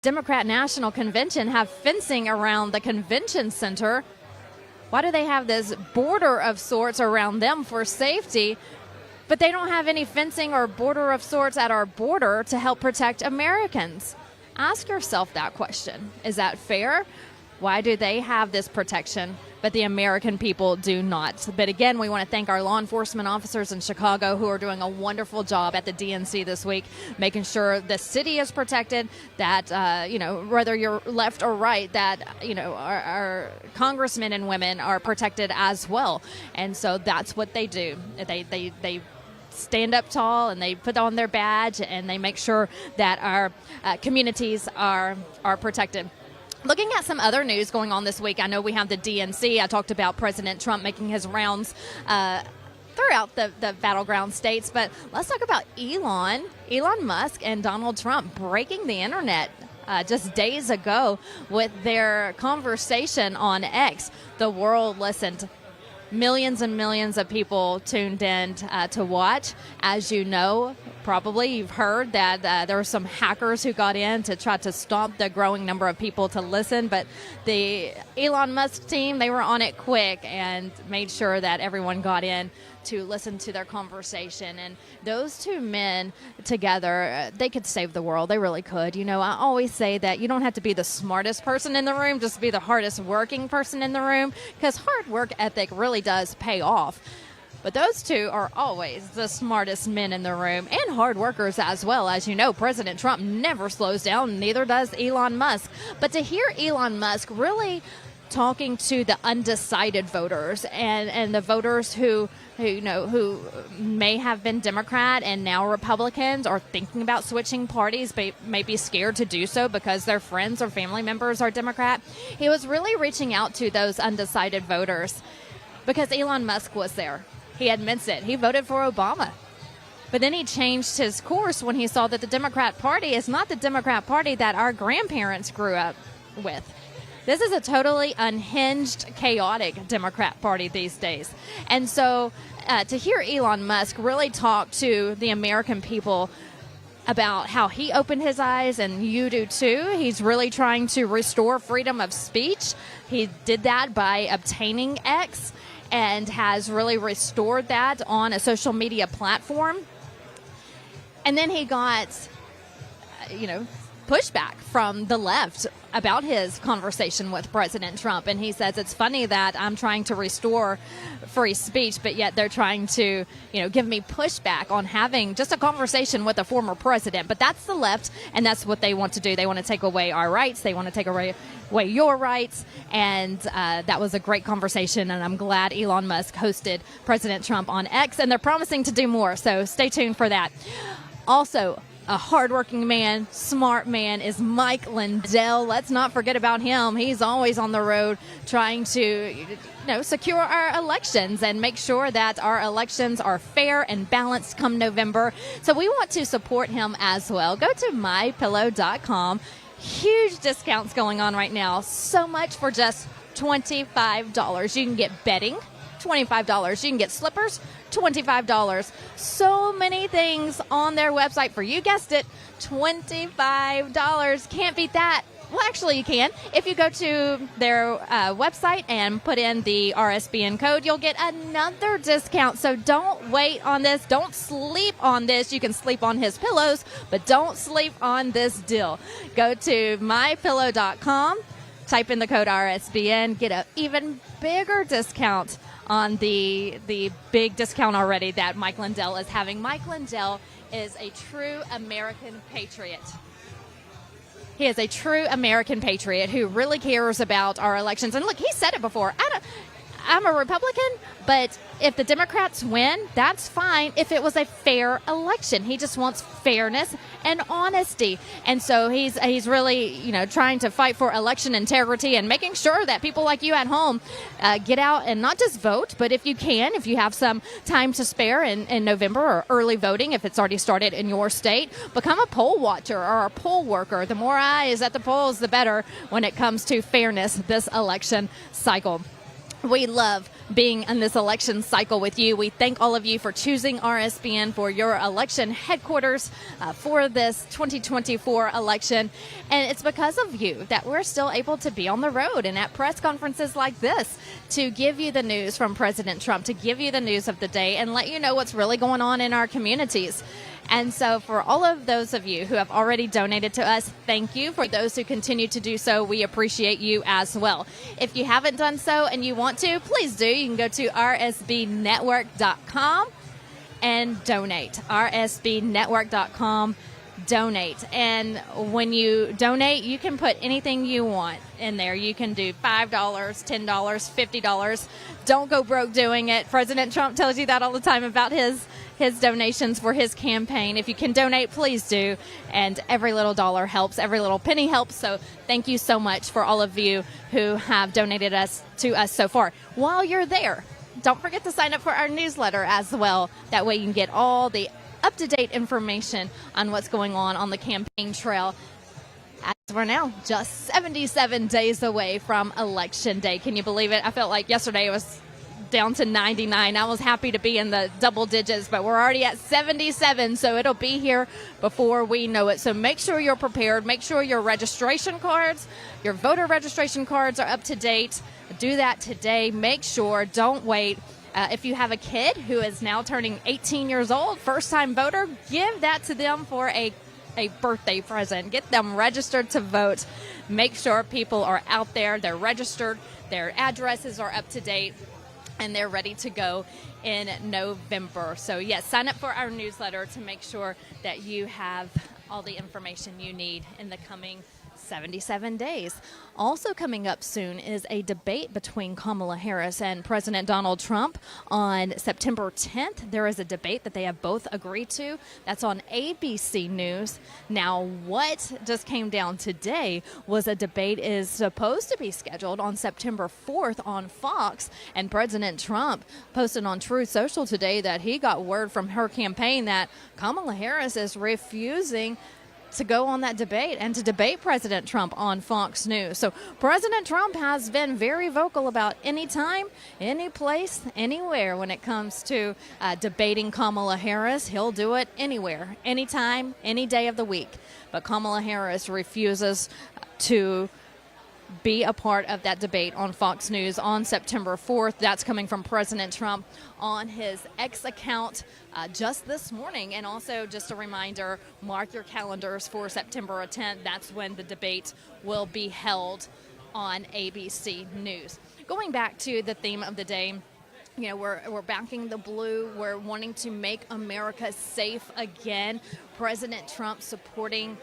Democrat National Convention have fencing around the convention center. Why do they have this border of sorts around them for safety, but they don't have any fencing or border of sorts at our border to help protect Americans? Ask yourself that question. Is that fair? Why do they have this protection, but the American people do not? But again, we want to thank our law enforcement officers in Chicago who are doing a wonderful job at the DNC this week, making sure the city is protected, that, whether you're left or right, that, our congressmen and women are protected as well. And so that's what they do. They stand up tall and they put on their badge and they make sure that our communities are protected. Looking at some other news going on this week, I know we have the DNC. I talked about President Trump making his rounds throughout the battleground states, but let's talk about Elon Musk and Donald Trump breaking the internet just days ago with their conversation on X. The world listened. Millions and millions of people tuned in to watch. As you know, probably you've heard that there were some hackers who got in to try to stop the growing number of people to listen. But the Elon Musk team, they were on it quick and made sure that everyone got in to listen to their conversation. And those two men together, they could save the world. They really could. I always say that you don't have to be the smartest person in the room, just be the hardest working person in the room, because hard work ethic really does pay off. But those two are always the smartest men in the room and hard workers as well. As you know, President Trump never slows down, neither does Elon Musk. But to hear Elon Musk really talking to the undecided voters and the voters who may have been Democrat and now Republicans, or thinking about switching parties but may be scared to do so because their friends or family members are Democrat. He was really reaching out to those undecided voters because Elon Musk was there. He admits it. He voted for Obama. But then he changed his course when he saw that the Democrat Party is not the Democrat Party that our grandparents grew up with. This is a totally unhinged, chaotic Democrat Party these days. And so to hear Elon Musk really talk to the American people about how he opened his eyes, and you do too. He's really trying to restore freedom of speech. He did that by obtaining X and has really restored that on a social media platform. And then he got, pushback from the left about his conversation with President Trump. And he says, it's funny that I'm trying to restore free speech, but yet they're trying to, give me pushback on having just a conversation with a former president. But that's the left, and that's what they want to do. They want to take away our rights. They want to take away your rights. And that was a great conversation, and I'm glad Elon Musk hosted President Trump on X, and they're promising to do more. So stay tuned for that. Also, a hardworking man, smart man is Mike Lindell. Let's not forget about him. He's always on the road trying to, secure our elections and make sure that our elections are fair and balanced come November. So we want to support him as well. Go to mypillow.com. Huge discounts going on right now. So much for just $25. You can get bedding, $25. You can get slippers, $25. So many things on their website for you. Guessed it, $25. Can't beat that. Well, actually, you can. If you go to their website and put in the RSBN code, you'll get another discount. So don't wait on this. Don't sleep on this. You can sleep on his pillows, but don't sleep on this deal. Go to mypillow.com, type in the code RSBN, get an even bigger discount on the big discount already that Mike Lindell is having. Mike Lindell is a true American patriot. He is a true American patriot who really cares about our elections. And look, he said it before. I'm a Republican, but if the Democrats win, that's fine if it was a fair election. He just wants fairness and honesty. And so he's really, trying to fight for election integrity and making sure that people like you at home get out and not just vote, but if you have some time to spare in November, or early voting, if it's already started in your state, become a poll watcher or a poll worker. The more eyes at the polls, the better when it comes to fairness this election cycle. We love being in this election cycle with you. We thank all of you for choosing RSBN for your election headquarters for this 2024 election. And it's because of you that we're still able to be on the road and at press conferences like this to give you the news from President Trump, to give you the news of the day and let you know what's really going on in our communities. And so for all of those of you who have already donated to us, thank you. For those who continue to do so, we appreciate you as well. If you haven't done so and you want to, please do. You can go to rsbnetwork.com and donate. rsbnetwork.com, donate. And when you donate, you can put anything you want in there. You can do $5, $10, $50. Don't go broke doing it. President Trump tells you that all the time about his donations for his campaign. If you can donate, please do. And every little dollar helps. Every little penny helps. So thank you so much for all of you who have donated to us so far. While you're there, don't forget to sign up for our newsletter as well. That way you can get all the up-to-date information on what's going on the campaign trail. As we're now just 77 days away from Election Day. Can you believe it? I felt like yesterday it was down to 99. I was happy to be in the double digits, but we're already at 77, so it'll be here before we know it. So make sure you're prepared. Make sure your registration cards, your voter registration cards are up to date. Do that today. Make sure, don't wait. If you have a kid who is now turning 18 years old, first-time voter, give that to them for a birthday present. Get them registered to vote. Make sure people are out there, they're registered, their addresses are up to date, and they're ready to go in November. So yes, sign up for our newsletter to make sure that you have all the information you need in the coming 77 days. Also coming up soon is a debate between Kamala Harris and President Donald Trump on September 10th. There is a debate that they have both agreed to. That's on ABC News. Now, what just came down today was a debate is supposed to be scheduled on September 4th on Fox, and President Trump posted on Truth Social today that he got word from her campaign that Kamala Harris is refusing to go on that debate and to debate President Trump on Fox News. So President Trump has been very vocal about any time, any place, anywhere when it comes to debating Kamala Harris. He'll do it anywhere, anytime, any day of the week. But Kamala Harris refuses to be a part of that debate on Fox News on September 4th. That's coming from President Trump on his X account just this morning. And also just a reminder, mark your calendars for September 10th. That's when the debate will be held on ABC News. Going back to the theme of the day, you know, we're backing the blue. We're wanting to make America safe again. President Trump supporting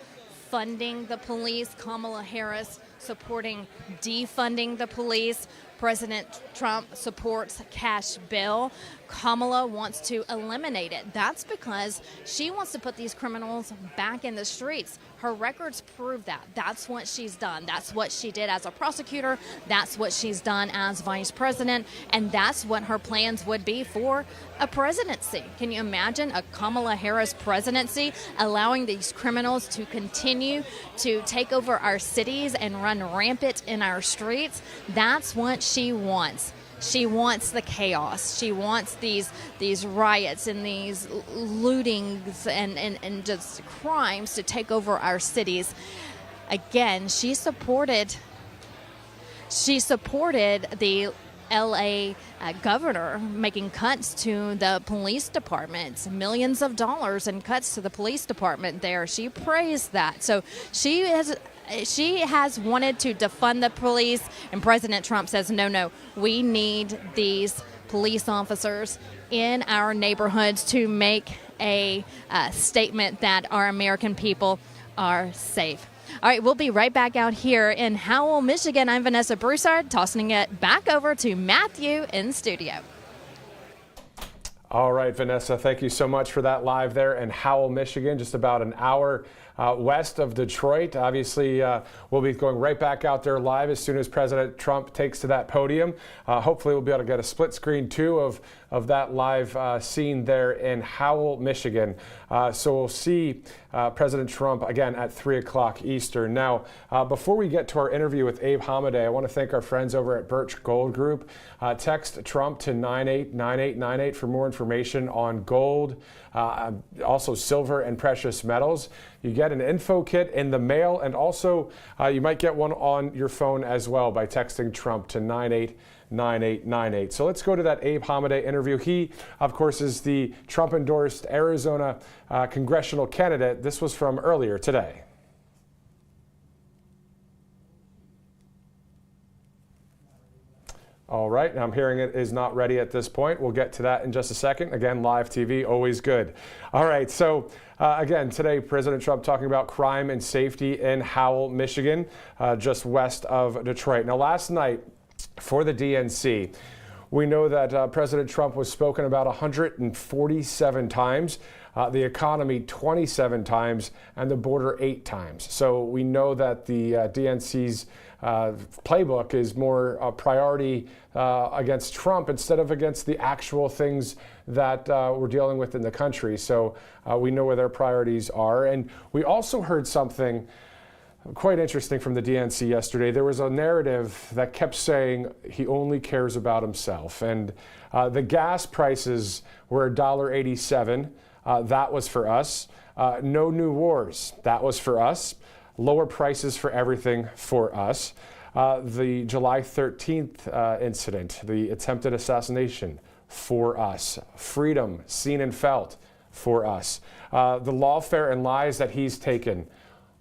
funding the police. Kamala Harris supporting defunding the police. President Trump supports cash bail. Kamala wants to eliminate it. That's because she wants to put these criminals back in the streets. Her records prove that. That's what she's done. That's what she did as a prosecutor. That's what she's done as vice president. And that's what her plans would be for a presidency. Can you imagine a Kamala Harris presidency allowing these criminals to continue to take over our cities and run rampant in our streets? That's what she wants. She wants the chaos. She wants these riots and these lootings and just crimes to take over our cities. Again, she supported the LA governor making cuts to the police department, millions of dollars in cuts to the police department there. She praised that. So she has wanted to defund the police, and President Trump says, no, we need these police officers in our neighborhoods to make a statement that our American people are safe. All right, we'll be right back out here in Howell, Michigan. I'm Vanessa Broussard, tossing it back over to Matthew in studio. All right, Vanessa, thank you so much for that live there in Howell, Michigan. Just about an hour west of Detroit. Obviously, we'll be going right back out there live as soon as President Trump takes to that podium. Hopefully, we'll be able to get a split screen, too, of that live scene there in Howell, Michigan. So we'll see President Trump again at 3 o'clock Eastern. Now, before we get to our interview with Abe Hamadeh, I want to thank our friends over at Birch Gold Group. Text Trump to 989898 for more information on gold, also silver and precious metals. You get an info kit in the mail, and also you might get one on your phone as well by texting Trump to 989898. So let's go to that Abe Hamadeh interview. He, of course, is the Trump-endorsed Arizona congressional candidate. This was from earlier today. All right, I'm hearing it is not ready at this point. We'll get to that in just a second. Again, live TV, always good. All right, so again, today, President Trump talking about crime and safety in Howell, Michigan, just west of Detroit. Now, last night for the DNC, we know that President Trump was spoken about 147 times, the economy 27 times, and the border 8 times. So we know that the DNC's playbook is more a priority against Trump instead of against the actual things that we're dealing with in the country. So we know where their priorities are. And we also heard something quite interesting from the DNC yesterday. There was a narrative that kept saying he only cares about himself. And the gas prices were $1.87. That was for us. No new wars. That was for us. Lower prices for everything for us. The July 13th incident, the attempted assassination, for us. Freedom, seen and felt, for us. The lawfare and lies that he's taken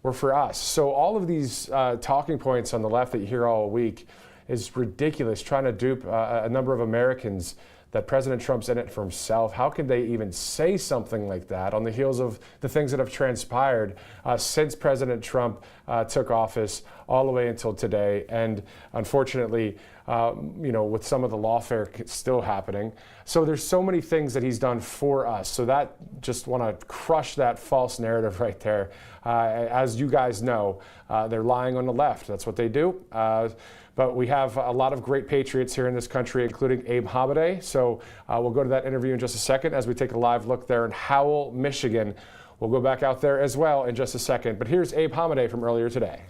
were for us. So all of these talking points on the left that you hear all week is ridiculous, trying to dupe a number of Americans that President Trump's in it for himself. How can they even say something like that on the heels of the things that have transpired since President Trump took office all the way until today? And unfortunately, with some of the lawfare still happening. So there's so many things that he's done for us. So that, just want to crush that false narrative right there. As you guys know, they're lying on the left. That's what they do. But we have a lot of great patriots here in this country, including Abe Hamadeh. So we'll go to that interview in just a second as we take a live look there in Howell, Michigan. We'll go back out there as well in just a second. But here's Abe Hamadeh from earlier today.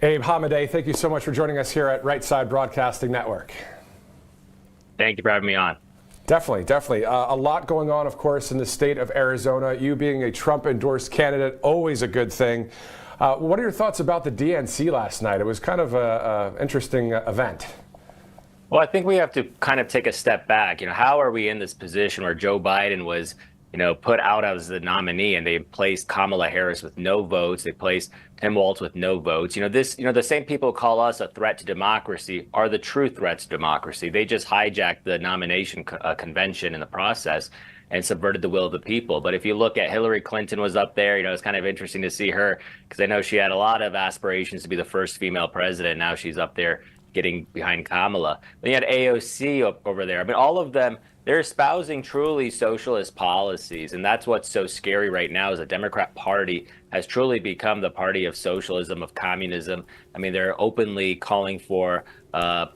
Abe Hamadeh, thank you so much for joining us here at Right Side Broadcasting Network. Thank you for having me on. Definitely. A lot going on, of course, in the state of Arizona. You being a Trump-endorsed candidate, always a good thing. What are your thoughts about the DNC last night? It was kind of an interesting event. Well, I think we have to kind of take a step back. How are we in this position where Joe Biden was, put out as the nominee, and they placed Kamala Harris with no votes? They placed Tim Walz with no votes. The same people who call us a threat to democracy are the true threats to democracy. They just hijacked the nomination convention in the process and subverted the will of the people. But if you look at Hillary Clinton was up there, it's kind of interesting to see her, because I know she had a lot of aspirations to be the first female president. Now she's up there getting behind Kamala. Then you had AOC over there. I mean, all of them, they're espousing truly socialist policies. And that's what's so scary right now, is the Democrat Party has truly become the party of socialism, of communism. I mean, they're openly calling for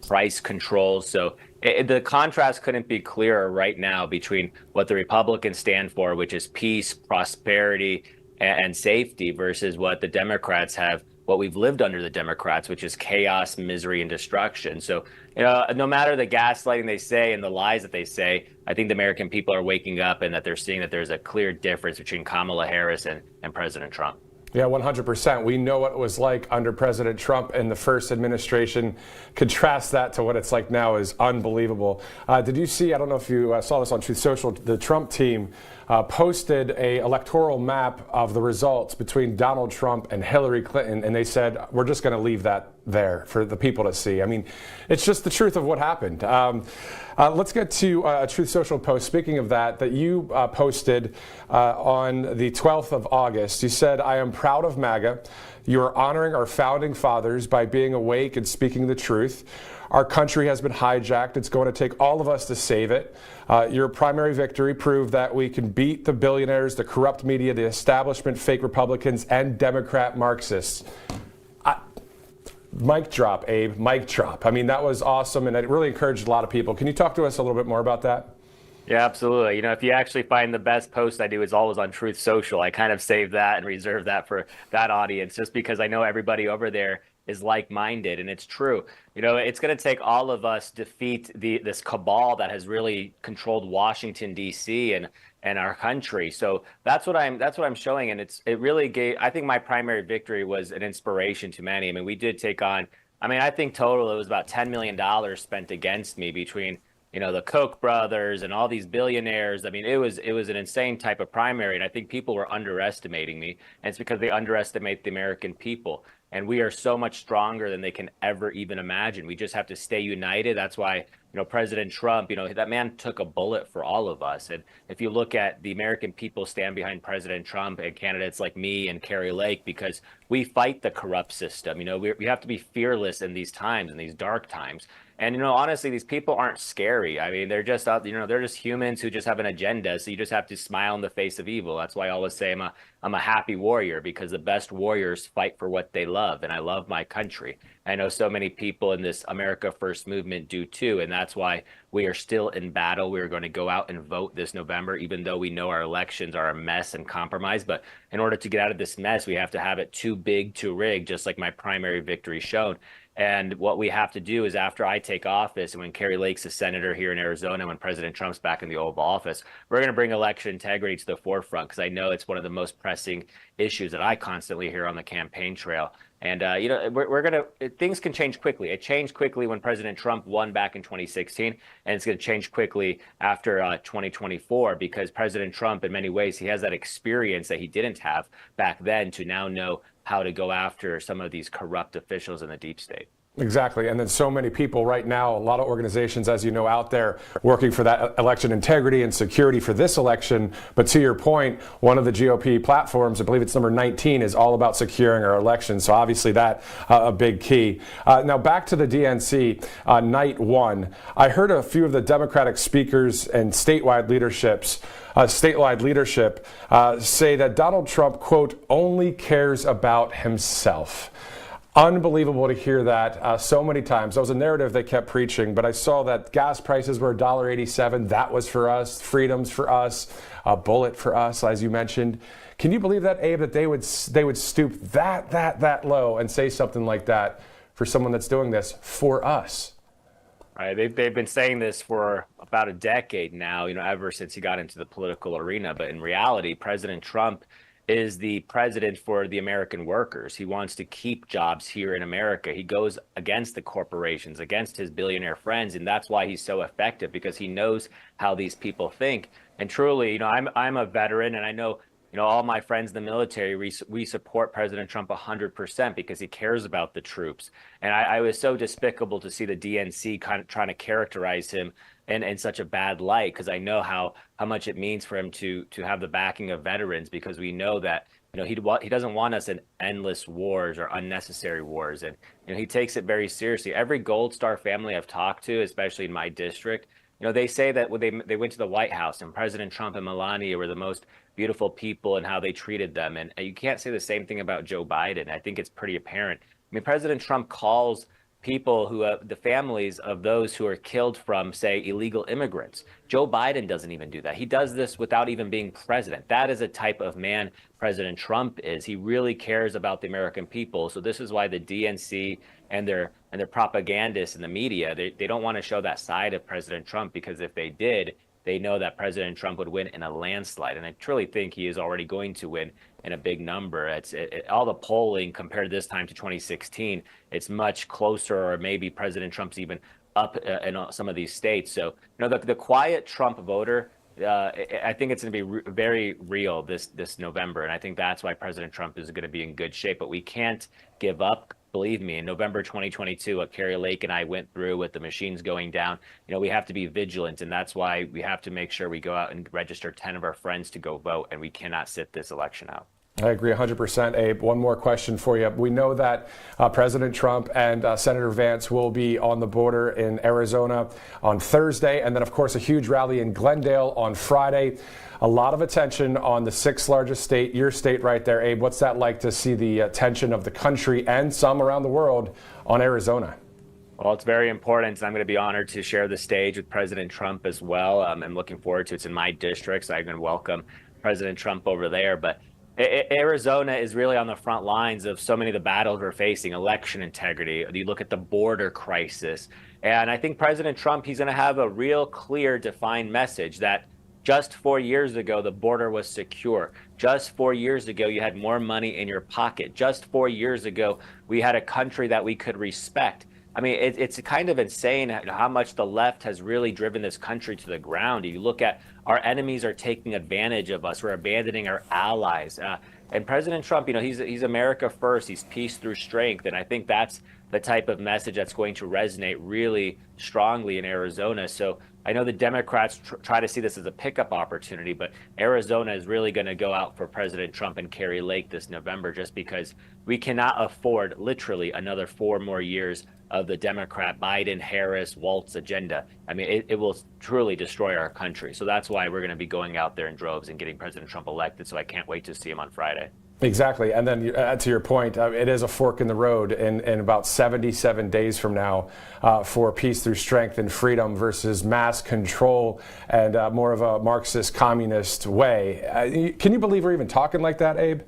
price controls. So the contrast couldn't be clearer right now between what the Republicans stand for, which is peace, prosperity, and safety, versus what the Democrats have, what we've lived under the Democrats, which is chaos, misery, and destruction. So, no matter the gaslighting they say and the lies that they say, I think the American people are waking up, and that they're seeing that there's a clear difference between Kamala Harris and President Trump. Yeah, 100%. We know what it was like under President Trump in the first administration. Contrast that to what it's like now is unbelievable. Did you see, I don't know if you saw this on Truth Social, the Trump team posted a electoral map of the results between Donald Trump and Hillary Clinton, and they said, we're just going to leave that there for the people to see. I mean, it's just the truth of what happened. Let's get to a Truth Social post. Speaking of that you posted on the 12th of August. You said, I am proud of MAGA. You are honoring our founding fathers by being awake and speaking the truth. Our country has been hijacked. It's going to take all of us to save it. Your primary victory proved that we can beat the billionaires, the corrupt media, the establishment, fake Republicans, and Democrat Marxists. Mic drop, Abe. Mic drop. I mean, that was awesome, and it really encouraged a lot of people. Can you talk to us a little bit more about that? Yeah, absolutely. If you actually find the best post I do is always on Truth Social. I kind of save that and reserve that for that audience just because I know everybody over there is like-minded, and it's true. It's going to take all of us defeat this cabal that has really controlled Washington D.C. and our country. So that's what I'm showing, and it really gave. I think my primary victory was an inspiration to many. I mean, we did take on. I think total it was about $10 million spent against me between the Koch brothers and all these billionaires. I mean, it was an insane type of primary, and I think people were underestimating me, and it's because they underestimate the American people. And we are so much stronger than they can ever even imagine. We just have to stay united. That's why, President Trump, that man took a bullet for all of us. And if you look at the American people stand behind President Trump and candidates like me and Kari Lake, because we fight the corrupt system. We have to be fearless in these times, in these dark times. And, honestly, these people aren't scary. I mean, they're just out, they're just humans who just have an agenda. So you just have to smile in the face of evil. That's why I always say I'm a happy warrior, because the best warriors fight for what they love. And I love my country. I know so many people in this America First movement do too. And that's why we are still in battle. We're going to go out and vote this November, even though we know our elections are a mess and compromised. But in order to get out of this mess, we have to have it too big to rig, just like my primary victory showed. And what we have to do is, after I take office and when Kari Lake's a senator here in Arizona, when President Trump's back in the Oval Office, we're going to bring election integrity to the forefront, because I know it's one of the most pressing issues that I constantly hear on the campaign trail. And, things can change quickly. It changed quickly when President Trump won back in 2016, and it's going to change quickly after 2024, because President Trump, in many ways, he has that experience that he didn't have back then to now know how to go after some of these corrupt officials in the deep state. Exactly. And then so many people right now, a lot of organizations, as you know, out there working for that election integrity and security for this election. But to your point, one of the GOP platforms, I believe it's number 19, is all about securing our election. So obviously that a big key. Now back to the DNC, night one. I heard a few of the Democratic speakers and statewide leadership say that Donald Trump, quote, only cares about himself. Unbelievable to hear that so many times. That was a narrative they kept preaching, but I saw that gas prices were $1.87. That was for us. Freedom's for us. A bullet for us, as you mentioned. Can you believe that, Abe, that they would stoop that low and say something like that for someone that's doing this for us? Right. They've been saying this for about a decade now, ever since he got into the political arena. But in reality, President Trump is the president for the American workers. He wants to keep jobs here in America. He goes against the corporations, against his billionaire friends, and that's why he's so effective, because he knows how these people think. And truly, I'm a veteran, and I know, all my friends in the military, we support President Trump 100% because he cares about the troops. And I was so despicable to see the DNC kind of trying to characterize him in such a bad light, because I know how much it means for him to have the backing of veterans, because we know that he doesn't want us in endless wars or unnecessary wars, and he takes it very seriously. Every Gold Star family I've talked to, especially in my district, they say that when they went to the White House and President Trump and Melania were the most beautiful people and how they treated them, and you can't say the same thing about Joe Biden. I think it's pretty apparent. I mean, President Trump calls people who have the families of those who are killed from, say, illegal immigrants. Joe Biden doesn't even do that. He does this without even being president. That is a type of man President Trump is. He really cares about the American people. So this is why the DNC and their propagandists in the media, they don't want to show that side of President Trump, because if they did, they know that President Trump would win in a landslide. And I truly think he is already going to win in a big number. All the polling compared this time to 2016, it's much closer, or maybe President Trump's even up in some of these states. So, the quiet Trump voter, I think it's going to be very real this November. And I think that's why President Trump is going to be in good shape. But we can't give up. Believe me, in November 2022, what Kari Lake and I went through with the machines going down, we have to be vigilant. And that's why we have to make sure we go out and register 10 of our friends to go vote. And we cannot sit this election out. I agree 100%, Abe. One more question for you. We know that President Trump and Senator Vance will be on the border in Arizona on Thursday, and then, of course, a huge rally in Glendale on Friday. A lot of attention on the sixth largest state, your state right there, Abe. What's that like to see the attention of the country and some around the world on Arizona? Well, it's very important. I'm going to be honored to share the stage with President Trump as well. I'm looking forward to it. It's in my district, so I'm going to welcome President Trump over there. But Arizona is really on the front lines of so many of the battles we're facing, election integrity. You look at the border crisis. And I think President Trump, he's going to have a real clear, defined message that just 4 years ago, the border was secure. Just 4 years ago, you had more money in your pocket. Just 4 years ago, we had a country that we could respect. I mean, it's kind of insane how much the left has really driven this country to the ground. You look at our enemies are taking advantage of us. We're abandoning our allies. And President Trump, he's America first. He's peace through strength. And I think that's the type of message that's going to resonate really strongly in Arizona. So I know the Democrats try to see this as a pickup opportunity, but Arizona is really going to go out for President Trump and Kari Lake this November, just because we cannot afford literally another 4 more years of the Democrat Biden, Harris, Waltz agenda. I mean, it will truly destroy our country. So that's why we're going to be going out there in droves and getting President Trump elected. So I can't wait to see him on Friday. Exactly. And then to your point, it is a fork in the road in about 77 days from now for peace through strength and freedom versus mass control and more of a Marxist communist way. Can you believe we're even talking like that, Abe?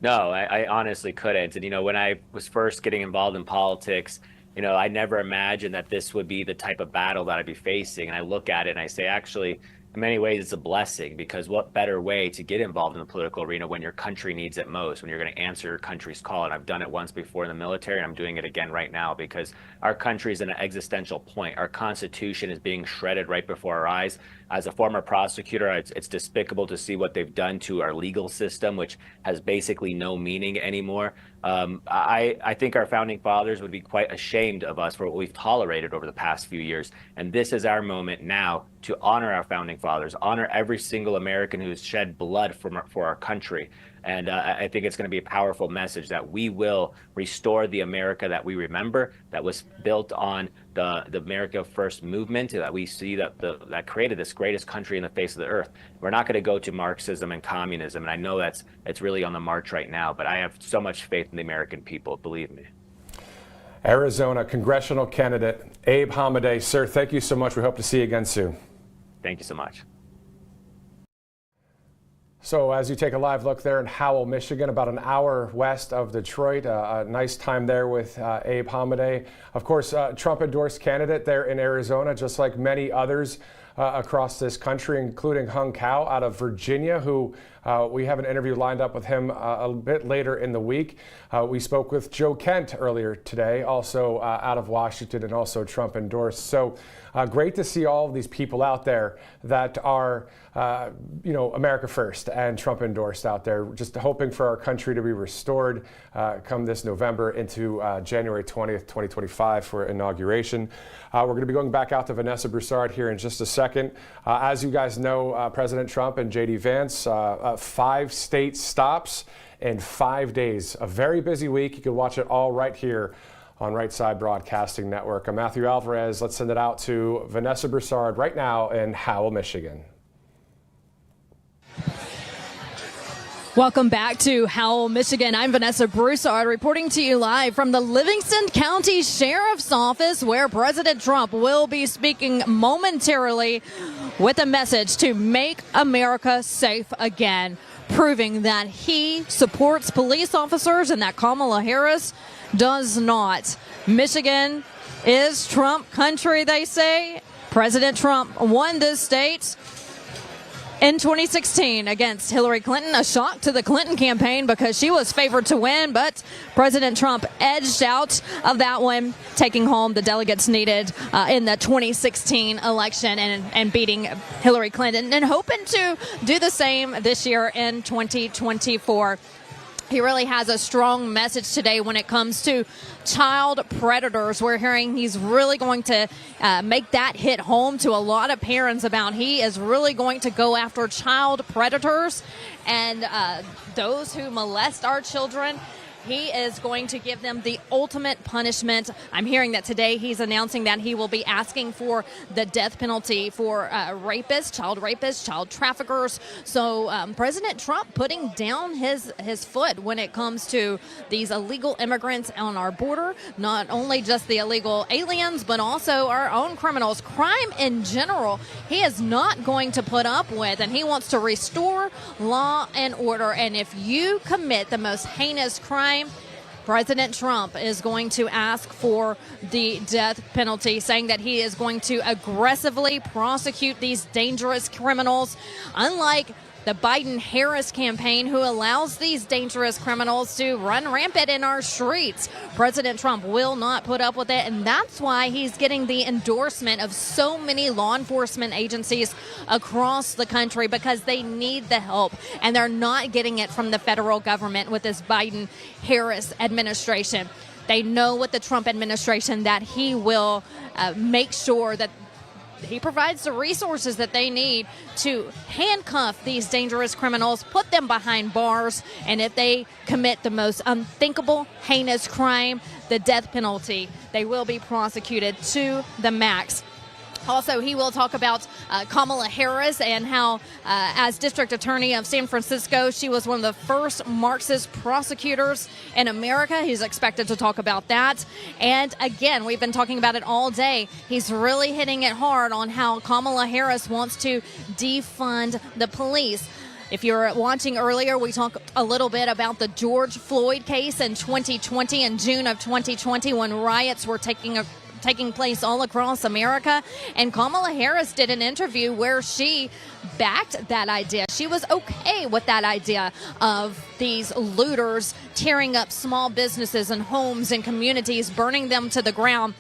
No, I honestly couldn't. And, when I was first getting involved in politics, I never imagined that this would be the type of battle that I'd be facing. And I look at it and I say, actually, in many ways, it's a blessing, because what better way to get involved in the political arena when your country needs it most, when you're going to answer your country's call. And I've done it once before in the military, and I'm doing it again right now, because our country is in an existential point. Our Constitution is being shredded right before our eyes. As a former prosecutor, it's despicable to see what they've done to our legal system, which has basically no meaning anymore. I think our founding fathers would be quite ashamed of us for what we've tolerated over the past few years. And this is our moment now to honor our founding fathers, honor every single American who's shed blood for our country. And I think it's going to be a powerful message that we will restore the America that we remember, that was built on the America First movement, that we see that created this greatest country in the face of the earth. We're not going to go to Marxism and communism. And I know it's really on the march right now, but I have so much faith in the American people, believe me. Arizona congressional candidate Abe Hamadeh. Sir, thank you so much. We hope to see you again soon. Thank you so much. So as you take a live look there in Howell, Michigan, about an hour west of Detroit, a nice time there with Abe Hamadeh. Of course, Trump-endorsed candidate there in Arizona, just like many others across this country, including Hung Kao out of Virginia, who we have an interview lined up with him a bit later in the week. We spoke with Joe Kent earlier today, also out of Washington, and also Trump-endorsed. So great to see all of these people out there that are, America first and Trump-endorsed out there, just hoping for our country to be restored come this November into January 20th, 2025 for inauguration. We're going to be going back out to Vanessa Broussard here in just a second. As you guys know, President Trump and J.D. Vance, 5 state stops in 5 days. A very busy week. You can watch it all right here on Right Side Broadcasting Network. I'm Matthew Alvarez. Let's send it out to Vanessa Broussard right now in Howell, Michigan. Welcome back to Howell, Michigan. I'm Vanessa Broussard reporting to you live from the Livingston County Sheriff's Office, where President Trump will be speaking momentarily with a message to make America safe again, proving that he supports police officers and that Kamala Harris does not. Michigan is Trump country, they say. President Trump won this state in 2016 against Hillary Clinton, a shock to the Clinton campaign because she was favored to win, but President Trump edged out of that one, taking home the delegates needed in the 2016 election and beating Hillary Clinton, and hoping to do the same this year in 2024. He really has a strong message today when it comes to child predators. We're hearing he's really going to make that hit home to a lot of parents about he is really going to go after child predators and those who molest our children. He is going to give them the ultimate punishment. I'm hearing that today he's announcing that he will be asking for the death penalty for rapists, child traffickers. So President Trump putting down his foot when it comes to these illegal immigrants on our border, not only just the illegal aliens, but also our own criminals. Crime in general, he is not going to put up with, and he wants to restore law and order. And if you commit the most heinous crime, President Trump is going to ask for the death penalty, saying that he is going to aggressively prosecute these dangerous criminals, unlike the Biden-Harris campaign, who allows these dangerous criminals to run rampant in our streets. President Trump will not put up with it, and that's why he's getting the endorsement of so many law enforcement agencies across the country, because they need the help, and they're not getting it from the federal government with this Biden-Harris administration. They know with the Trump administration that he will make sure that he provides the resources that they need to handcuff these dangerous criminals, put them behind bars, and if they commit the most unthinkable, heinous crime, the death penalty, they will be prosecuted to the max. Also, he will talk about Kamala Harris and how, as district attorney of San Francisco, she was one of the first Marxist prosecutors in America. He's expected to talk about that. And again, we've been talking about it all day. He's really hitting it hard on how Kamala Harris wants to defund the police. If you're watching earlier, we talked a little bit about the George Floyd case in 2020, in June of 2020, when riots were taking place all across America. And Kamala Harris did an interview where she backed that idea. She was okay with that idea of these looters tearing up small businesses and homes and communities, burning them to the ground.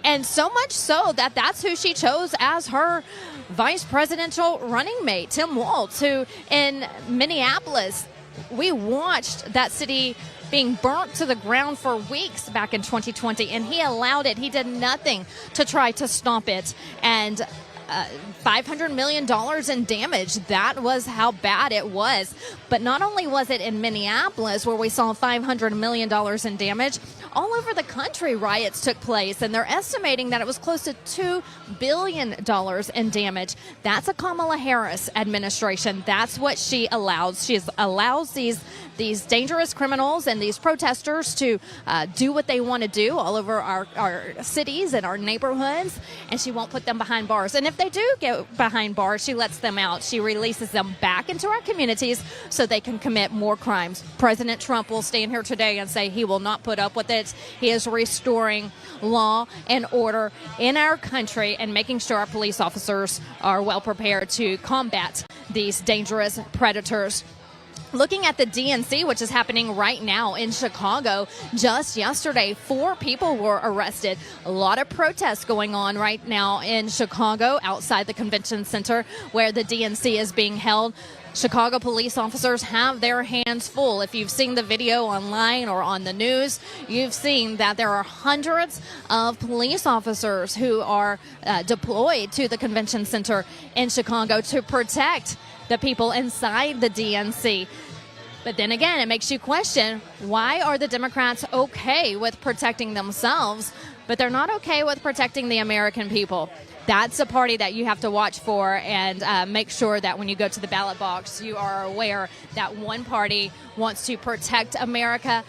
And so much so that that's who she chose as her vice presidential running mate, Tim Walz, who in Minneapolis, we watched that city being burnt to the ground for weeks back in 2020, and he allowed it. He did nothing to try to stop it. And $500 million in damage. That was how bad it was. But not only was it in Minneapolis where we saw $500 million in damage, all over the country riots took place, and they're estimating that it was close to $2 billion in damage. That's a Kamala Harris administration. That's what she allows. She allows these dangerous criminals and these protesters to do what they want to do all over our cities and our neighborhoods, and she won't put them behind bars. And if they do go behind bars, she lets them out. She releases them back into our communities so they can commit more crimes. President Trump will stand here today and say he will not put up with it. He is restoring law and order in our country and making sure our police officers are well prepared to combat these dangerous predators. Looking at the DNC, which is happening right now in Chicago, just yesterday, 4 people were arrested. A lot of protests going on right now in Chicago outside the convention center where the DNC is being held. Chicago police officers have their hands full. If you've seen the video online or on the news, you've seen that there are hundreds of police officers who are deployed to the convention center in Chicago to protect the people inside the DNC. But then again, it makes you question, why are the Democrats okay with protecting themselves, but they're not okay with protecting the American people? That's a party that you have to watch for, and make sure that when you go to the ballot box, you are aware that one party wants to protect America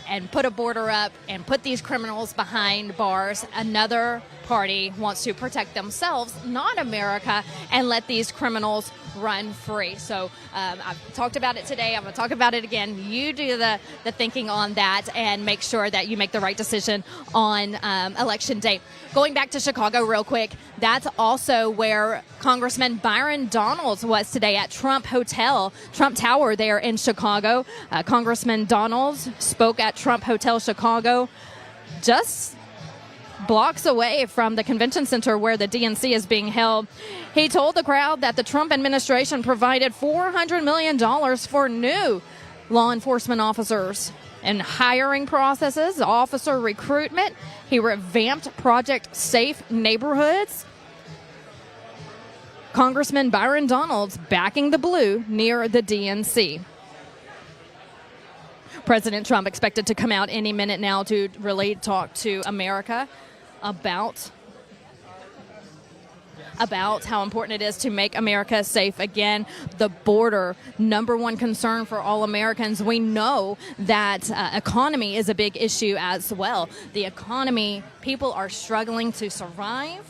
and put a border up and put these criminals behind bars. Another party wants to protect themselves, not America, and let these criminals run free. So I've talked about it today. I'm going to talk about it again. You do the thinking on that and make sure that you make the right decision on election day. Going back to Chicago real quick, that's also where Congressman Byron Donalds was today at Trump Tower there in Chicago. Congressman Donalds spoke at Trump Hotel Chicago, just blocks away from the convention center where the DNC is being held. He told the crowd that the Trump administration provided $400 million for new law enforcement officers and hiring processes, officer recruitment. He revamped Project Safe Neighborhoods. Congressman Byron Donalds backing the blue near the DNC. President Trump expected to come out any minute now to really talk to America about how important it is to make America safe again. The border, number one concern for all Americans. We know that economy is a big issue as well. The economy, people are struggling to survive.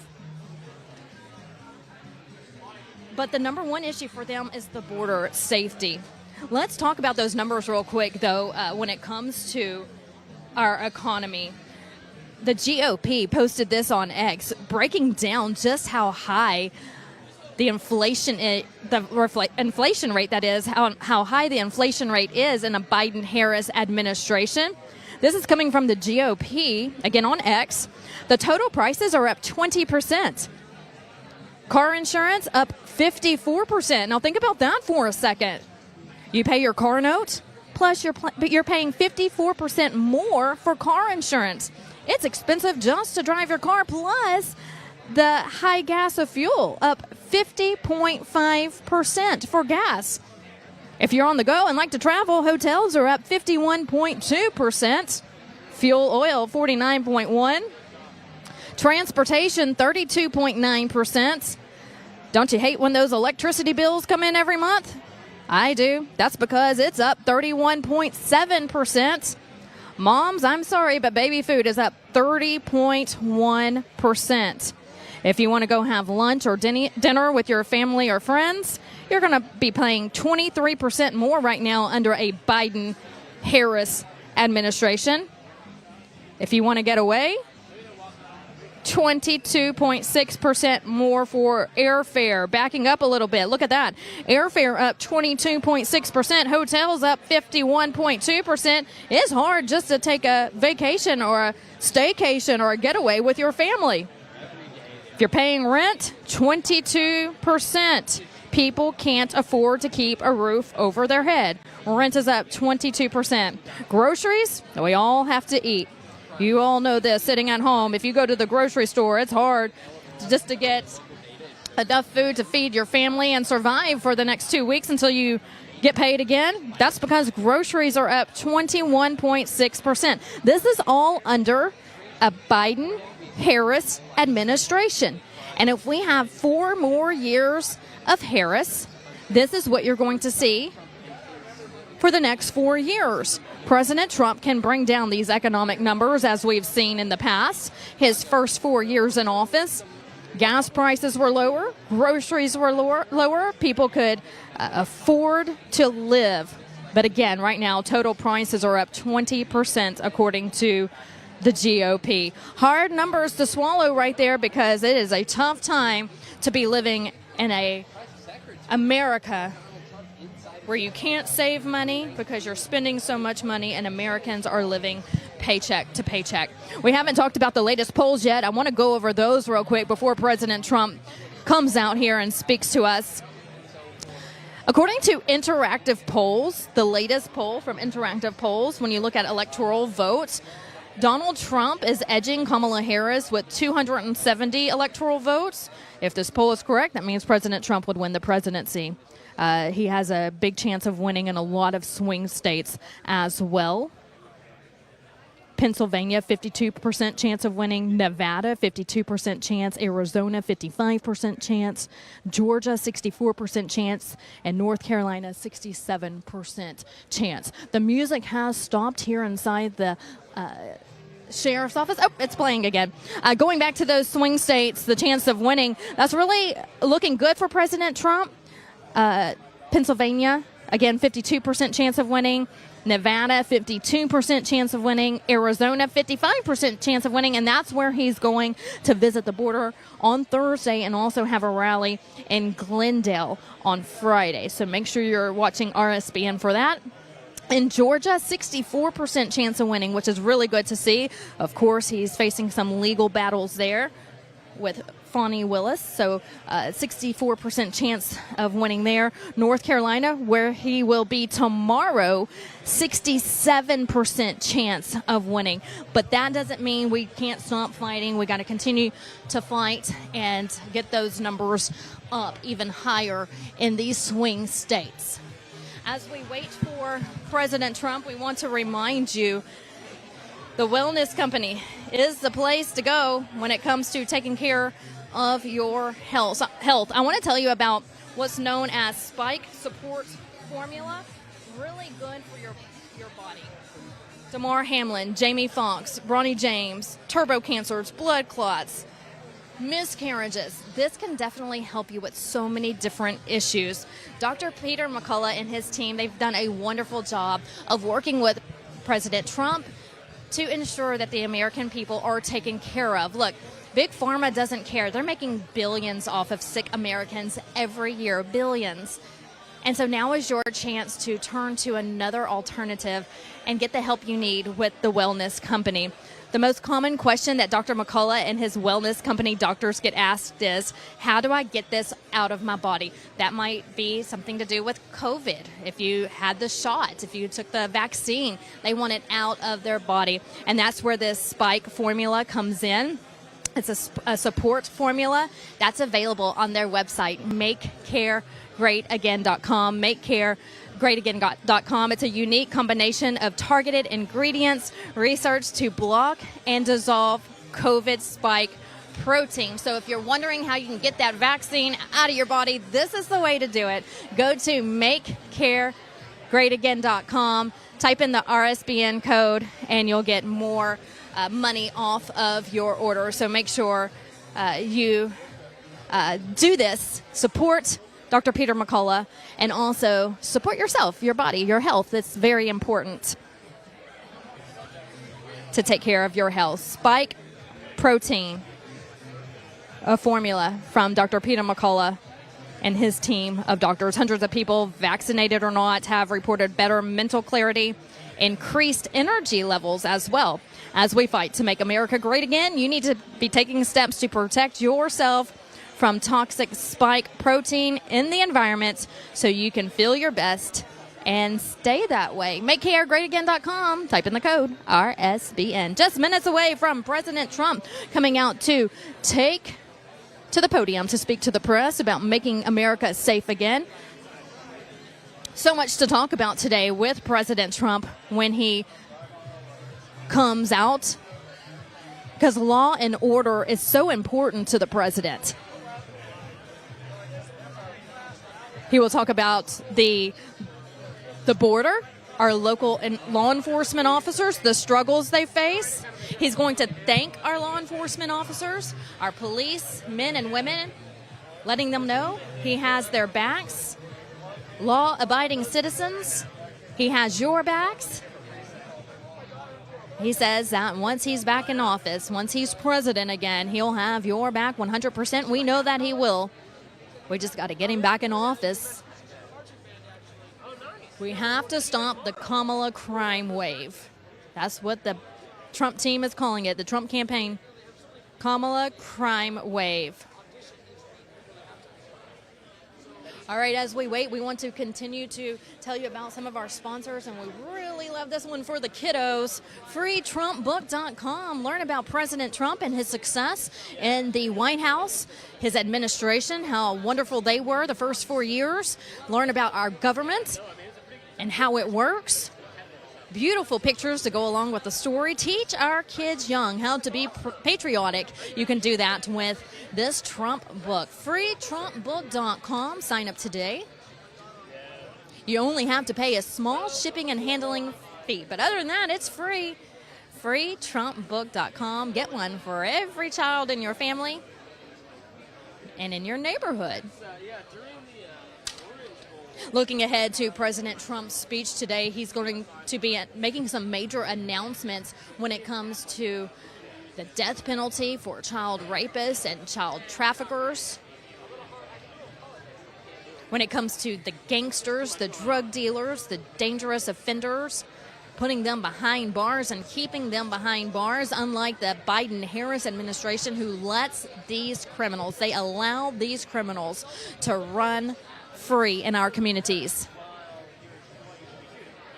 But the number one issue for them is the border safety. Let's talk about those numbers real quick, though, when it comes to our economy. The GOP posted this on X, breaking down just how high the inflation rate, that is, how high the inflation rate is in a Biden-Harris administration. This is coming from the GOP, again on X. The total prices are up 20%. Car insurance up 54%. Now think about that for a second. You pay your car note, plus you're paying 54% more for car insurance. It's expensive just to drive your car, plus the high gas of fuel, up 50.5% for gas. If you're on the go and like to travel, hotels are up 51.2%. Fuel oil, 49.1%. Transportation, 32.9%. Don't you hate when those electricity bills come in every month? I do. That's because it's up 31.7%. Moms, I'm sorry, but baby food is up 30.1%. If you want to go have lunch or dinner with your family or friends, you're going to be paying 23% more right now under a Biden-Harris administration. If you want to get away, 22.6% more for airfare. Backing up a little bit. Look at that. Airfare up 22.6%. Hotels up 51.2%. It's hard just to take a vacation or a staycation or a getaway with your family. If you're paying rent, 22%. People can't afford to keep a roof over their head. Rent is up 22%. Groceries, we all have to eat. You all know this, sitting at home. If you go to the grocery store, it's hard just to get enough food to feed your family and survive for the next 2 weeks until you get paid again. That's because groceries are up 21.6%. This is all under a Biden-Harris administration. And if we have 4 more years of Harris, this is what you're going to see for the next 4 years. President Trump can bring down these economic numbers as we've seen in the past. His first 4 years in office, gas prices were lower, groceries were lower, people could afford to live. But again, right now, total prices are up 20% according to the GOP. Hard numbers to swallow right there because it is a tough time to be living in a America where you can't save money because you're spending so much money and Americans are living paycheck to paycheck. We haven't talked about the latest polls yet. I want to go over those real quick before President Trump comes out here and speaks to us. According to Interactive Polls, the latest poll from Interactive Polls, when you look at electoral votes, Donald Trump is edging Kamala Harris with 270 electoral votes. If this poll is correct, that means President Trump would win the presidency. He has a big chance of winning in a lot of swing states as well. Pennsylvania, 52% chance of winning. Nevada, 52% chance. Arizona, 55% chance. Georgia, 64% chance. And North Carolina, 67% chance. The music has stopped here inside the sheriff's office. Oh, it's playing again. Going back to those swing states, the chance of winning, that's really looking good for President Trump. Pennsylvania, again, 52% chance of winning. Nevada, 52% chance of winning. Arizona, 55% chance of winning. And that's where he's going to visit the border on Thursday and also have a rally in Glendale on Friday. So make sure you're watching RSBN for that. In Georgia, 64% chance of winning, which is really good to see. Of course, he's facing some legal battles there. with Fonnie Willis, so 64% chance of winning there. North Carolina, where he will be tomorrow, 67% chance of winning. But that doesn't mean we can't stop fighting. We got to continue to fight and get those numbers up even higher in these swing states. As we wait for President Trump, we want to remind you the Wellness Company is the place to go when it comes to taking care of your health. I want to tell you about what's known as Spike Support Formula. Really good for your body. Damar Hamlin, Jamie Foxx, Bronny James, turbo cancers, blood clots, miscarriages. This can definitely help you with so many different issues. Dr. Peter McCullough and his team, they've done a wonderful job of working with President Trump to ensure that the American people are taken care of. Look, Big Pharma doesn't care. They're making billions off of sick Americans every year, billions. And so now is your chance to turn to another alternative and get the help you need with the Wellness Company. The most common question that Dr. McCullough and his Wellness Company doctors get asked is, how do I get this out of my body? That might be something to do with COVID. If you had the shot, if you took the vaccine, they want it out of their body. And that's where this Spike formula comes in. It's a support formula that's available on their website, makecaregreatagain.com, makecaregreatagain.com. It's a unique combination of targeted ingredients researched to block and dissolve COVID spike protein. So if you're wondering how you can get that vaccine out of your body, this is the way to do it. Go to makecaregreatagain.com, type in the RSBN code, and you'll get more money off of your order. So make sure you do this. Support Dr. Peter McCullough, and also support yourself, your body, your health. It's very important to take care of your health. Spike Protein, a formula from Dr. Peter McCullough and his team of doctors. Hundreds of people, vaccinated or not, have reported better mental clarity, increased energy levels as well. As we fight to make America great again, you need to be taking steps to protect yourself from toxic spike protein in the environment so you can feel your best and stay that way. MakeCareGreatAgain.com. Type in the code RSBN. Just minutes away from President Trump coming out to take to the podium to speak to the press about making America safe again. So much to talk about today with President Trump when he comes out, because law and order is so important to the president. He will talk about the border, our local and law enforcement officers, the struggles they face. He's going to thank our law enforcement officers, our police, men and women, letting them know he has their backs. Law-abiding citizens, he has your backs. He says that once he's back in office, once he's president again, he'll have your back 100%. We know that he will. We just got to get him back in office. We have to stop the Kamala crime wave. That's what the Trump team is calling it, the Trump campaign. Kamala crime wave. All right, as we wait, we want to continue to tell you about some of our sponsors, and we really love this one for the kiddos. FreeTrumpBook.com. Learn about President Trump and his success in the White House, his administration, how wonderful they were the first 4 years. Learn about our government and how it works. Beautiful pictures to go along with the story. Teach our kids young how to be patriotic. You can do that with this Trump book. FreeTrumpBook.com. Sign up today. You only have to pay a small shipping and handling fee, but other than that, it's free. FreeTrumpBook.com. Get one for every child in your family and in your neighborhood. Looking ahead to President Trump's speech today, he's going to be making some major announcements when it comes to the death penalty for child rapists and child traffickers, when it comes to the gangsters, the drug dealers, the dangerous offenders, putting them behind bars and keeping them behind bars, unlike the Biden-Harris administration, who lets these criminals, they allow these criminals to run free in our communities.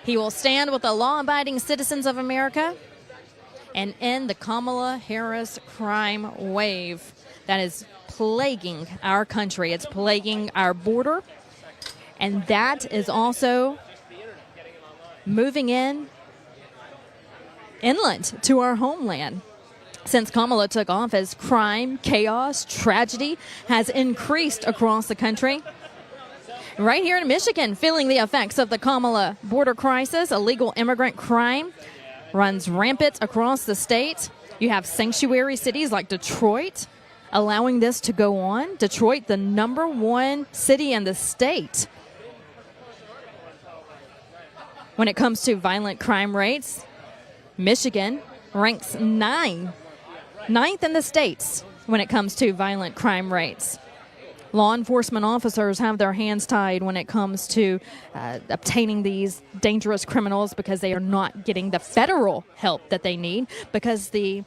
He will stand with the law-abiding citizens of America and end the Kamala Harris crime wave that is plaguing our country. It's plaguing our border, and that is also moving inland to our homeland. Since Kamala took office, crime, chaos, tragedy has increased across the country. Right here in Michigan, feeling the effects of the Kamala border crisis, illegal immigrant crime runs rampant across the state. You have sanctuary cities like Detroit allowing this to go on. Detroit, the #1 city in the state when it comes to violent crime rates. Michigan ranks ninth in the states when it comes to violent crime rates. Law enforcement officers have their hands tied when it comes to obtaining these dangerous criminals because they are not getting the federal help that they need, because the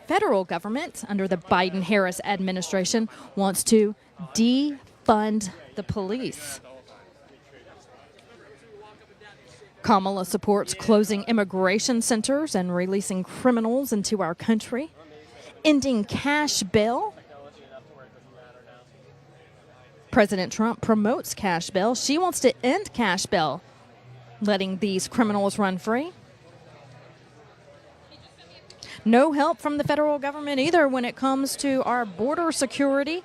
federal government under the Biden-Harris administration wants to defund the police. Kamala supports closing immigration centers and releasing criminals into our country, ending cash bail. President Trump promotes cash bail. She wants to end cash bail, letting these criminals run free. No help from the federal government either when it comes to our border security.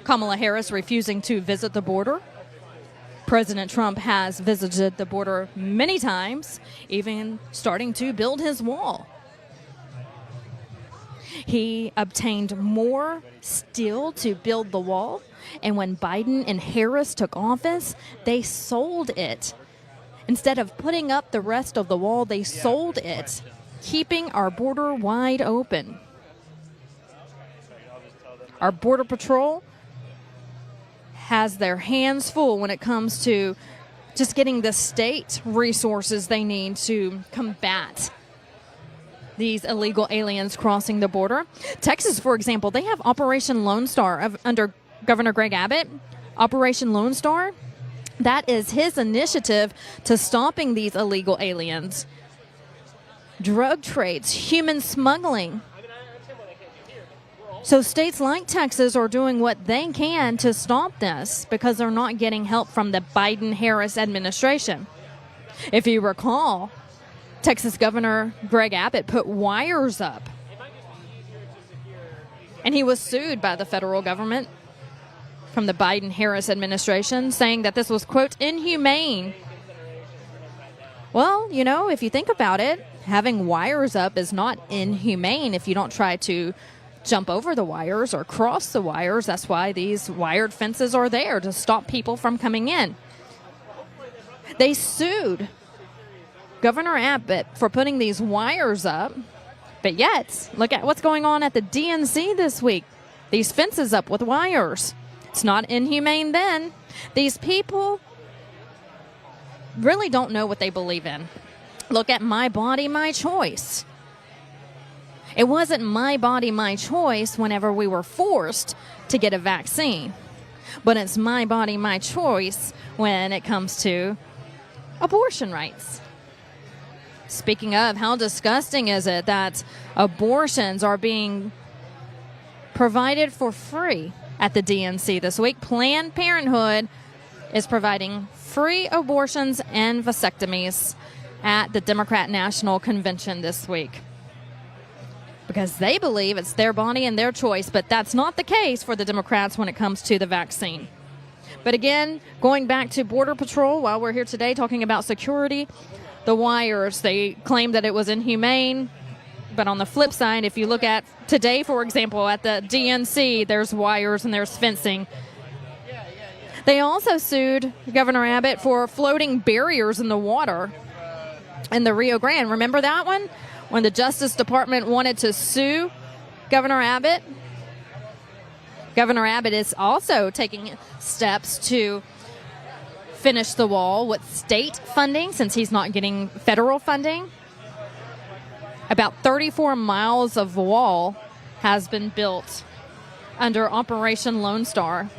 Kamala Harris refusing to visit the border. President Trump has visited the border many times, even starting to build his wall. He obtained more steel to build the wall, and when Biden and Harris took office, they sold it. Instead of putting up the rest of the wall, they sold it, keeping our border wide open. Our Border Patrol has their hands full when it comes to just getting the state resources they need to combat these illegal aliens crossing the border. Texas, for example, they have Operation Lone Star under Governor Greg Abbott. Operation Lone Star, that is his initiative to stopping these illegal aliens. Drug trades, human smuggling. So states like Texas are doing what they can to stop this because they're not getting help from the Biden-Harris administration. If you recall, Texas Governor Greg Abbott put wires up, and he was sued by the federal government from the Biden-Harris administration, saying that this was, quote, inhumane. Well, you know, if you think about it, having wires up is not inhumane if you don't try to jump over the wires or cross the wires. That's why these wired fences are there, to stop people from coming in. They sued Governor Abbott for putting these wires up, but yet, look at what's going on at the DNC this week. These fences up with wires. It's not inhumane then. These people really don't know what they believe in. Look at my body, my choice. It wasn't my body, my choice whenever we were forced to get a vaccine, but it's my body, my choice when it comes to abortion rights. Speaking of, how disgusting is it that abortions are being provided for free at the DNC this week? Planned Parenthood is providing free abortions and vasectomies at the Democrat National Convention this week because they believe it's their body and their choice, but that's not the case for the Democrats when it comes to the vaccine. But again, going back to Border Patrol, while we're here today talking about security, the wires, they claim that it was inhumane. But on the flip side, if you look at today, for example, at the DNC, there's wires and there's fencing. They also sued Governor Abbott for floating barriers in the water in the Rio Grande. Remember that one? When the Justice Department wanted to sue Governor Abbott? Governor Abbott is also taking steps to finish the wall with state funding since he's not getting federal funding. About 34 miles of wall has been built under Operation Lone Star.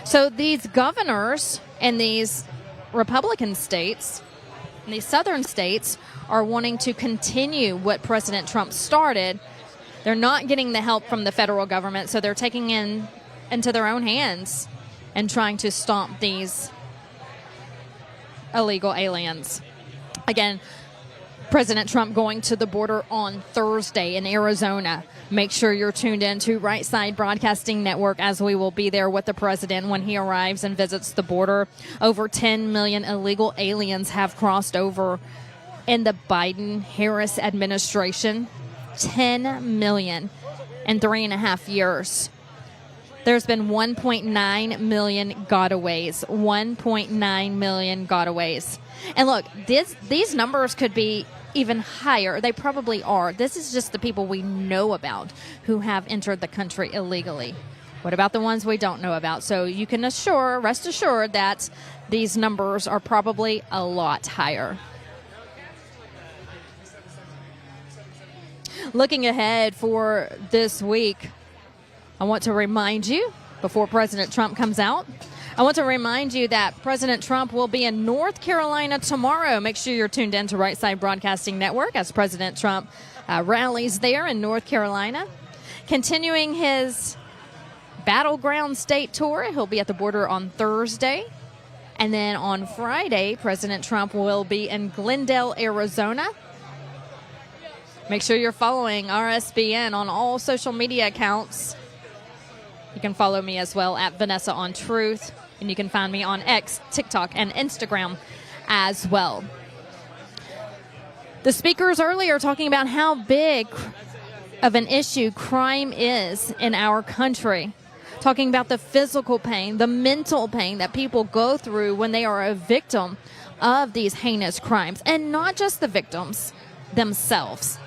So these governors in these Republican states, in these southern states, are wanting to continue what President Trump started. They're not getting the help from the federal government, so they're taking into their own hands and trying to stomp these illegal aliens. Again, President Trump going to the border on Thursday in Arizona. Make sure you're tuned in to Right Side Broadcasting Network, as we will be there with the president when he arrives and visits the border. Over 10 million illegal aliens have crossed over in the Biden-Harris administration. 10 million in 3.5 years. There's been 1.9 million gotaways. 1.9 million gotaways. And look, these numbers could be even higher. They probably are. This is just the people we know about who have entered the country illegally. What about the ones we don't know about? So you can rest assured that these numbers are probably a lot higher. Looking ahead for this week, I want to remind you, before President Trump comes out, I want to remind you that President Trump will be in North Carolina tomorrow. Make sure you're tuned in to Right Side Broadcasting Network as President Trump rallies there in North Carolina. Continuing his battleground state tour, he'll be at the border on Thursday. And then on Friday, President Trump will be in Glendale, Arizona. Make sure you're following RSBN on all social media accounts. You can follow me as well at Vanessa on Truth, and you can find me on X, TikTok, and Instagram as well. The speakers earlier talking about how big of an issue crime is in our country, talking about the physical pain, the mental pain that people go through when they are a victim of these heinous crimes, and not just the victims themselves,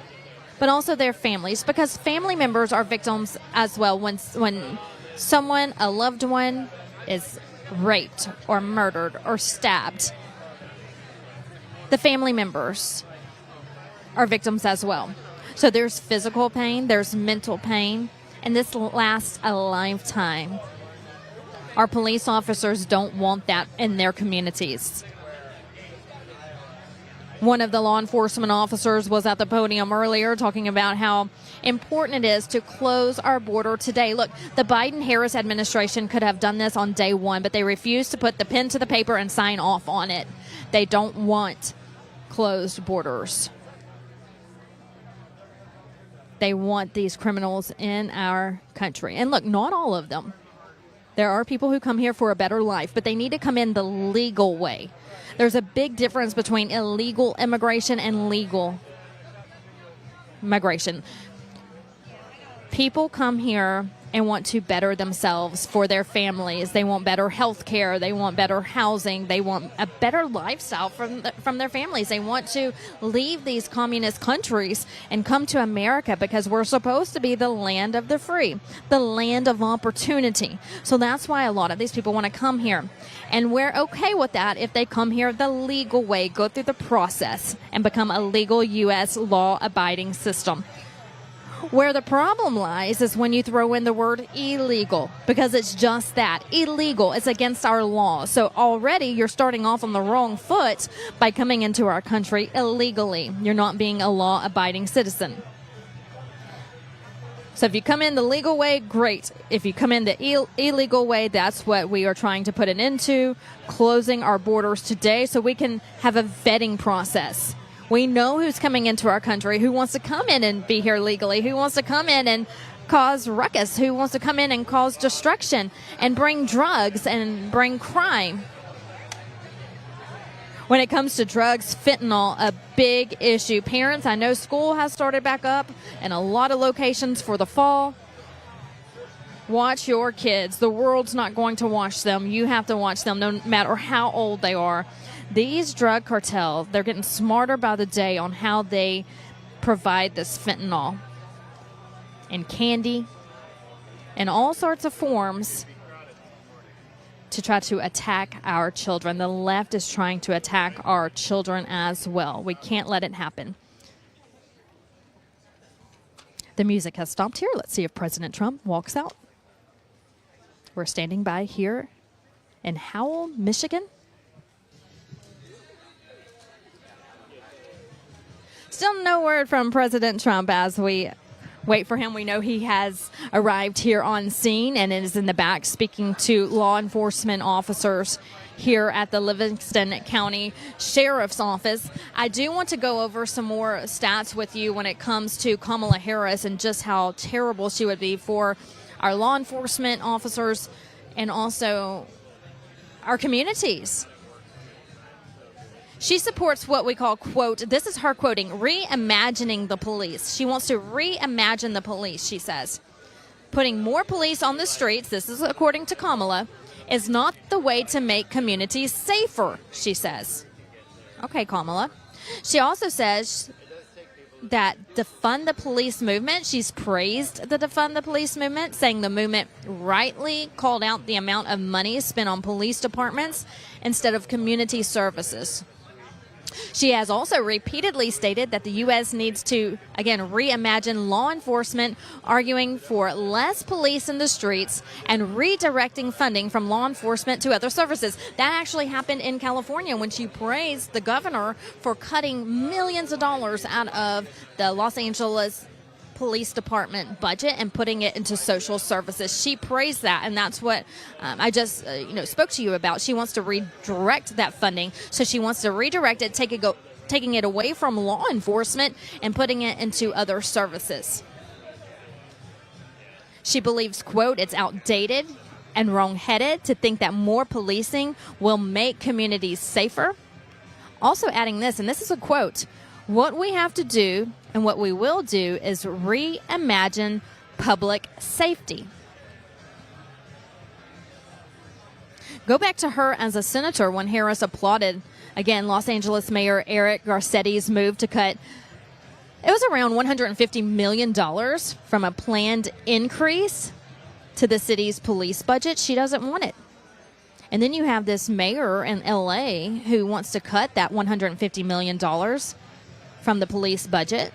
but also their families, because family members are victims as well. When someone, a loved one, is raped or murdered or stabbed, the family members are victims as well. So there's physical pain, there's mental pain, and this lasts a lifetime. Our police officers don't want that in their communities. One of the law enforcement officers was at the podium earlier talking about how important it is to close our border today. Look, the Biden-Harris administration could have done this on day one, but they refused to put the pen to the paper and sign off on it. They don't want closed borders. They want these criminals in our country. And look, not all of them. There are people who come here for a better life, but they need to come in the legal way. There's a big difference between illegal immigration and legal migration. People come here and want to better themselves for their families. They want better health care. They want better housing. They want a better lifestyle from their families. They want to leave these communist countries and come to America because we're supposed to be the land of the free, the land of opportunity. So that's why a lot of these people want to come here. And we're okay with that if they come here the legal way, go through the process, and become a legal U.S. law-abiding system. Where the problem lies is when you throw in the word illegal, because it's just that, illegal. It's against our law. So already you're starting off on the wrong foot by coming into our country illegally. You're not being a law-abiding citizen. So if you come in the legal way, great. If you come in the illegal way, that's what we are trying to put an end to, closing our borders today so we can have a vetting process. We know who's coming into our country, who wants to come in and be here legally, who wants to come in and cause ruckus, who wants to come in and cause destruction and bring drugs and bring crime. When it comes to drugs, fentanyl, a big issue. Parents, I know school has started back up in a lot of locations for the fall. Watch your kids. The world's not going to watch them. You have to watch them no matter how old they are. These drug cartels, they're getting smarter by the day on how they provide this fentanyl in candy and all sorts of forms to try to attack our children. The left is trying to attack our children as well. We can't let it happen. The music has stopped here. Let's see if President Trump walks out. We're standing by here in Howell, Michigan. Still no word from President Trump as we wait for him. We know he has arrived here on scene and is in the back speaking to law enforcement officers here at the Livingston County Sheriff's Office. I do want to go over some more stats with you when it comes to Kamala Harris and just how terrible she would be for our law enforcement officers and also our communities. She supports what we call, quote, this is her quoting, reimagining the police. She wants to reimagine the police, she says. Putting more police on the streets, this is according to Kamala, is not the way to make communities safer, she says. Okay, Kamala. She also says that defund the police movement, she's praised the defund the police movement, saying the movement rightly called out the amount of money spent on police departments instead of community services. She has also repeatedly stated that the U.S. needs to, again, reimagine law enforcement, arguing for less police in the streets and redirecting funding from law enforcement to other services. That actually happened in California when she praised the governor for cutting millions of dollars out of the Los Angeles Police Department budget and putting it into social services. She praised that, and that's what I just spoke to you about. She wants to redirect that funding, so she wants to redirect it, taking it away from law enforcement and putting it into other services. She believes, quote, it's outdated and wrong-headed to think that more policing will make communities safer. Also adding this, and this is a quote, what we have to do and what we will do is reimagine public safety. Go back to her as a senator when Harris applauded, again, Los Angeles Mayor Eric Garcetti's move to cut, it was around $150 million from a planned increase to the city's police budget. She doesn't want it. And then you have this mayor in L.A. who wants to cut that $150 million from the police budget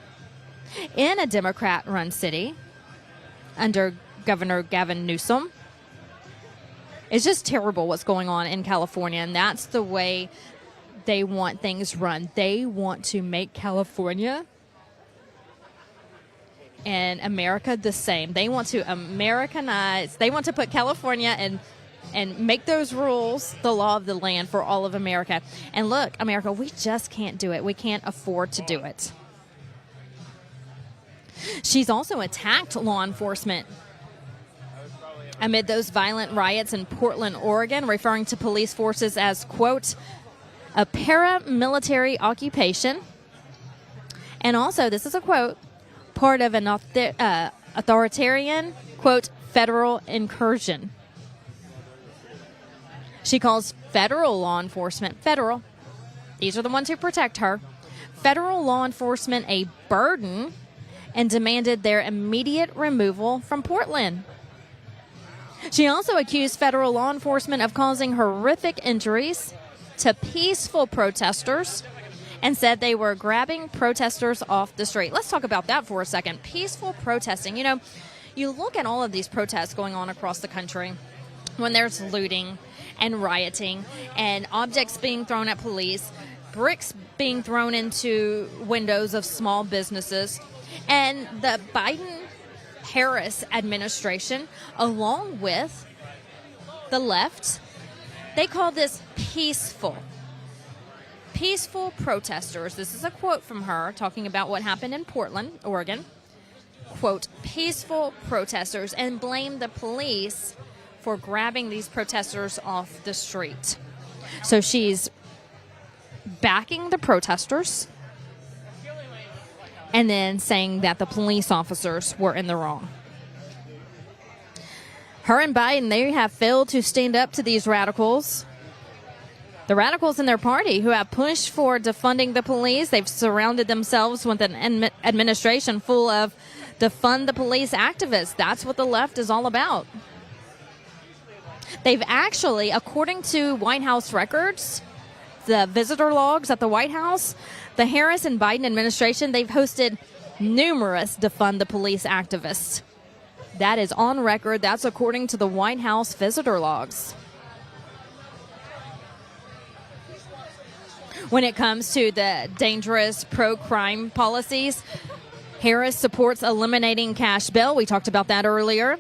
in a Democrat-run city under Governor Gavin Newsom. It's just terrible what's going on in California, and that's the way they want things run. They want to make California and America the same. They want to Americanize. They want to put California and make those rules the law of the land for all of America. And look, America, we just can't do it. We can't afford to do it. She's also attacked law enforcement amid those violent riots in Portland, Oregon, referring to police forces as, quote, a paramilitary occupation. And also, this is a quote, part of an authoritarian, quote, federal incursion. She calls federal law enforcement, federal, these are the ones who protect her, federal law enforcement a burden and demanded their immediate removal from Portland. She also accused federal law enforcement of causing horrific injuries to peaceful protesters and said they were grabbing protesters off the street. Let's talk about that for a second. Peaceful protesting. You know, you look at all of these protests going on across the country when there's looting and rioting and objects being thrown at police, bricks being thrown into windows of small businesses. And the Biden-Harris administration, along with the left, they call this peaceful. Peaceful protesters. This is a quote from her talking about what happened in Portland, Oregon. Quote, peaceful protesters, and blame the police for grabbing these protesters off the street. So she's backing the protesters and then saying that the police officers were in the wrong. Her and Biden, they have failed to stand up to these radicals. The radicals in their party who have pushed for defunding the police. They've surrounded themselves with an administration full of defund the police activists. That's what the left is all about. They've actually, according to White House records, the visitor logs at the White House, the Harris and Biden administration, they've hosted numerous defund the police activists. That is on record. That's according to the White House visitor logs. When it comes to the dangerous pro-crime policies, Harris supports eliminating cash bail. We talked about that earlier.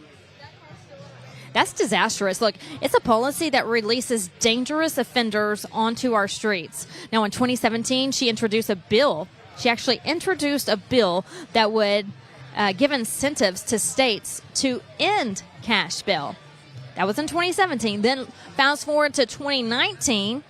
That's disastrous. Look, it's a policy that releases dangerous offenders onto our streets. Now, in 2017, she introduced a bill. She actually introduced a bill that would give incentives to states to end cash bail. That was in 2017. Then fast forward to 2019,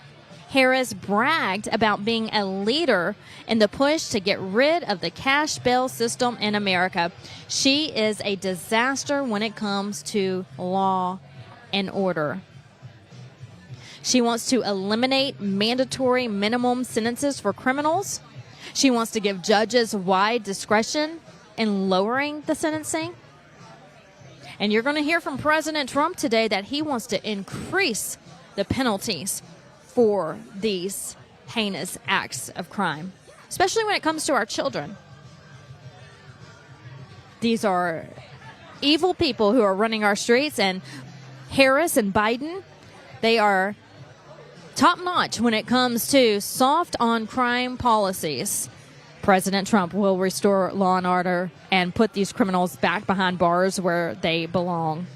Harris bragged about being a leader in the push to get rid of the cash bail system in America. She is a disaster when it comes to law and order. She wants to eliminate mandatory minimum sentences for criminals. She wants to give judges wide discretion in lowering the sentencing. And you're going to hear from President Trump today that he wants to increase the penalties for these heinous acts of crime, especially when it comes to our children. These are evil people who are running our streets, and Harris and Biden, they are top notch when it comes to soft on crime policies. President Trump will restore law and order and put these criminals back behind bars where they belong.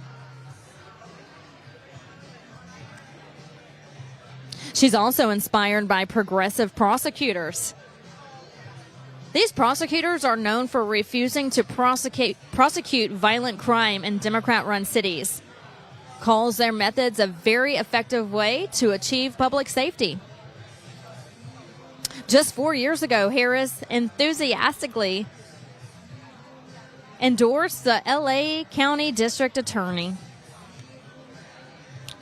She's also inspired by progressive prosecutors. These prosecutors are known for refusing to prosecute violent crime in Democrat-run cities. Calls their methods a very effective way to achieve public safety. Just 4 years ago, Harris enthusiastically endorsed the LA County District Attorney.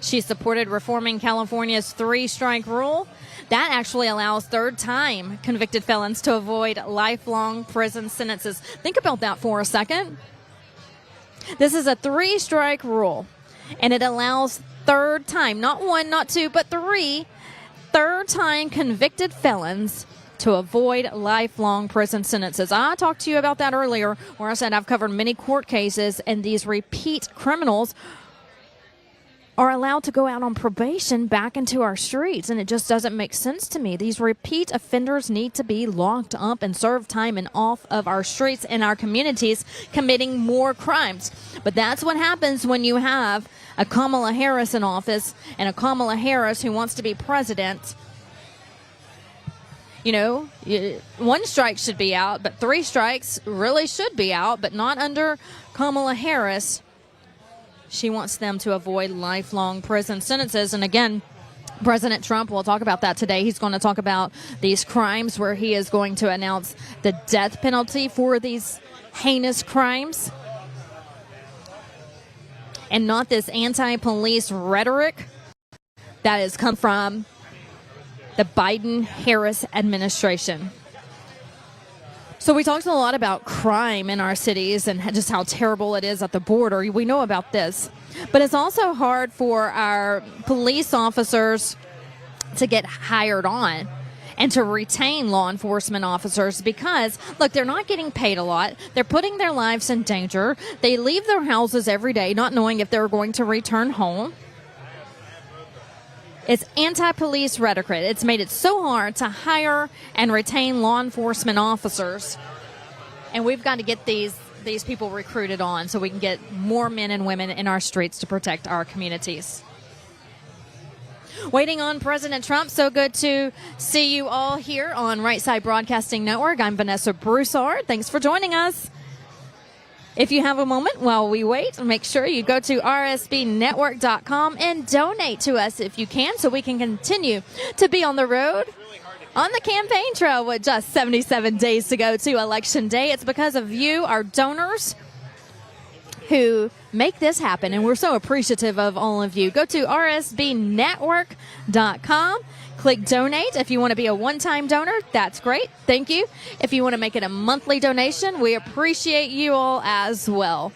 She supported reforming California's three-strike rule. That actually allows third-time convicted felons to avoid lifelong prison sentences. Think about that for a second. This is a three-strike rule, and it allows third-time, not one, not two, but three, third-time convicted felons to avoid lifelong prison sentences. I talked to you about that earlier, where I said I've covered many court cases, and these repeat criminals are allowed to go out on probation back into our streets, and it just doesn't make sense to me. These repeat offenders need to be locked up and serve time and off of our streets and our communities committing more crimes. But that's what happens when you have a Kamala Harris in office, and a Kamala Harris who wants to be president. You know, one strike should be out, but three strikes really should be out, but not under Kamala Harris. She wants them to avoid lifelong prison sentences. And again, President Trump will talk about that today. He's going to talk about these crimes where he is going to announce the death penalty for these heinous crimes. And not this anti-police rhetoric that has come from the Biden-Harris administration. So we talked a lot about crime in our cities and just how terrible it is at the border. We know about this. But it's also hard for our police officers to get hired on and to retain law enforcement officers because, look, they're not getting paid a lot. They're putting their lives in danger. They leave their houses every day not knowing if they're going to return home. It's anti-police rhetoric. It's made it so hard to hire and retain law enforcement officers. And we've got to get these people recruited on so we can get more men and women in our streets to protect our communities. Waiting on President Trump. So good to see you all here on Right Side Broadcasting Network. I'm Vanessa Broussard. Thanks for joining us. If you have a moment while we wait, make sure you go to rsbnetwork.com and donate to us if you can so we can continue to be on the road on the campaign trail with just 77 days to go to Election Day. It's because of you, our donors, who make this happen, and we're so appreciative of all of you. Go to rsbnetwork.com. Click donate. If you want to be a one-time donor, that's great. Thank you. If you want to make it a monthly donation, we appreciate you all as well.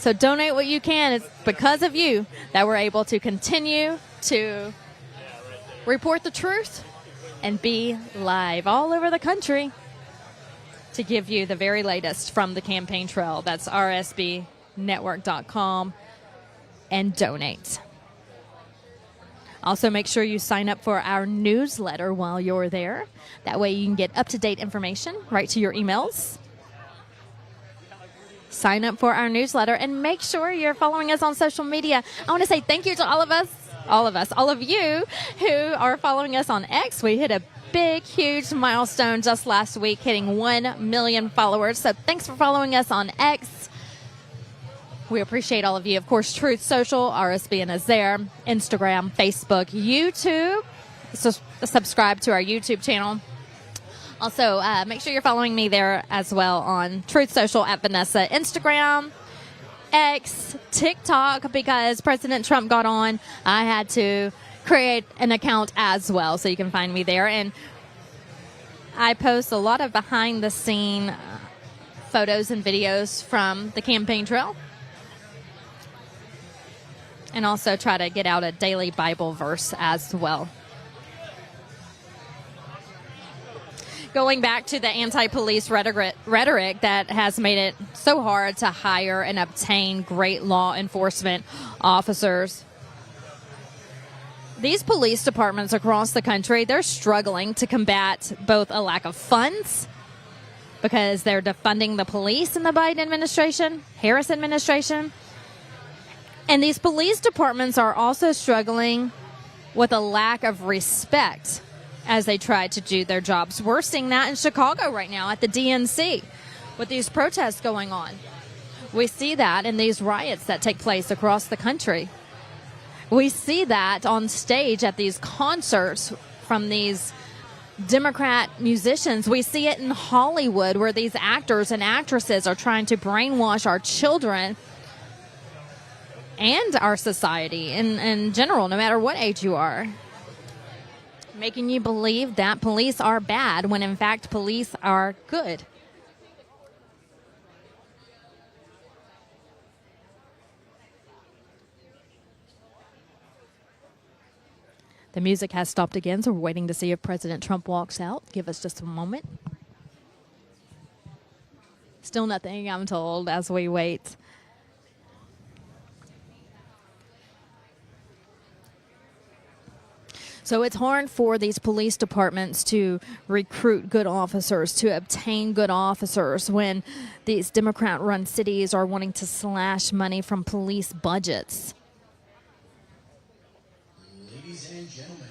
So donate what you can. It's because of you that we're able to continue to report the truth and be live all over the country to give you the very latest from the campaign trail. That's rsbnetwork.com, and donate. Also, make sure you sign up for our newsletter while you're there. That way you can get up-to-date information right to your emails. Sign up for our newsletter and make sure you're following us on social media. I want to say thank you to all of you who are following us on X. We hit a big, huge milestone just last week, hitting 1 million followers. So thanks for following us on X. We appreciate all of you. Of course, Truth Social, RSBN is there, Instagram, Facebook, YouTube. So subscribe to our YouTube channel. Also, make sure you're following me there as well on Truth Social at Vanessa, Instagram, X, TikTok, because President Trump got on. I had to create an account as well, so you can find me there. And I post a lot of behind-the-scene photos and videos from the campaign trail. And also try to get out a daily Bible verse as well. Going back to the anti-police rhetoric that has made it so hard to hire and obtain great law enforcement officers. These police departments across the country, they're struggling to combat both a lack of funds because they're defunding the police in the Biden administration, Harris administration. And these police departments are also struggling with a lack of respect as they try to do their jobs. We're seeing that in Chicago right now at the DNC with these protests going on. We see that in these riots that take place across the country. We see that on stage at these concerts from these Democrat musicians. We see it in Hollywood where these actors and actresses are trying to brainwash our children and our society in general, no matter what age you are. Making you believe that police are bad when in fact police are good. The music has stopped again, so we're waiting to see if President Trump walks out. Give us just a moment. Still nothing, I'm told, as we wait. So it's hard for these police departments to recruit good officers, to obtain good officers when these Democrat-run cities are wanting to slash money from police budgets. Ladies and gentlemen,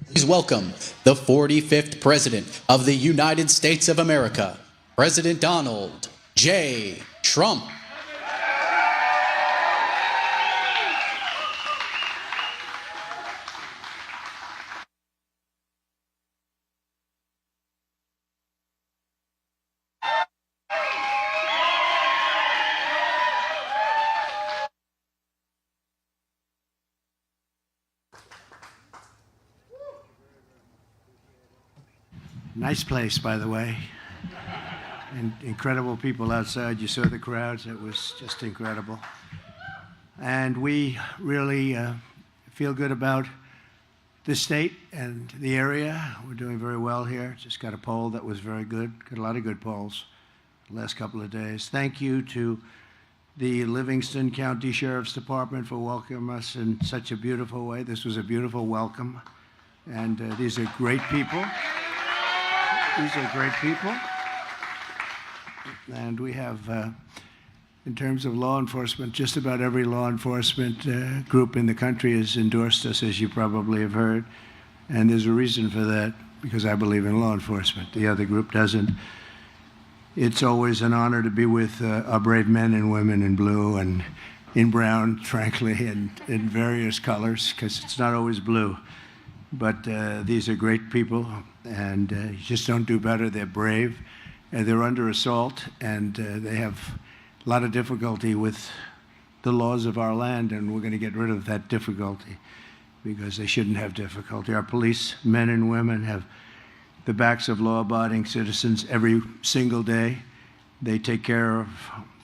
please welcome the 45th President of the United States of America, President Donald J. Trump. Nice place, by the way, and incredible people outside. You saw the crowds. It was just incredible. And we really feel good about the state and the area. We're doing very well here. Just got a poll that was very good. Got a lot of good polls the last couple of days. Thank you to the Livingston County Sheriff's Department for welcoming us in such a beautiful way. This was a beautiful welcome. And these are great people. These are great people. And we have, in terms of law enforcement, just about every law enforcement group in the country has endorsed us, as you probably have heard. And there's a reason for that, because I believe in law enforcement. The other group doesn't. It's always an honor to be with our brave men and women in blue and in brown, frankly, and in various colors, because it's not always blue. But these are great people, and you just don't do better. They're brave, and they're under assault, and they have a lot of difficulty with the laws of our land, and we're going to get rid of that difficulty because they shouldn't have difficulty. Our police men and women have the backs of law-abiding citizens every single day. They take care of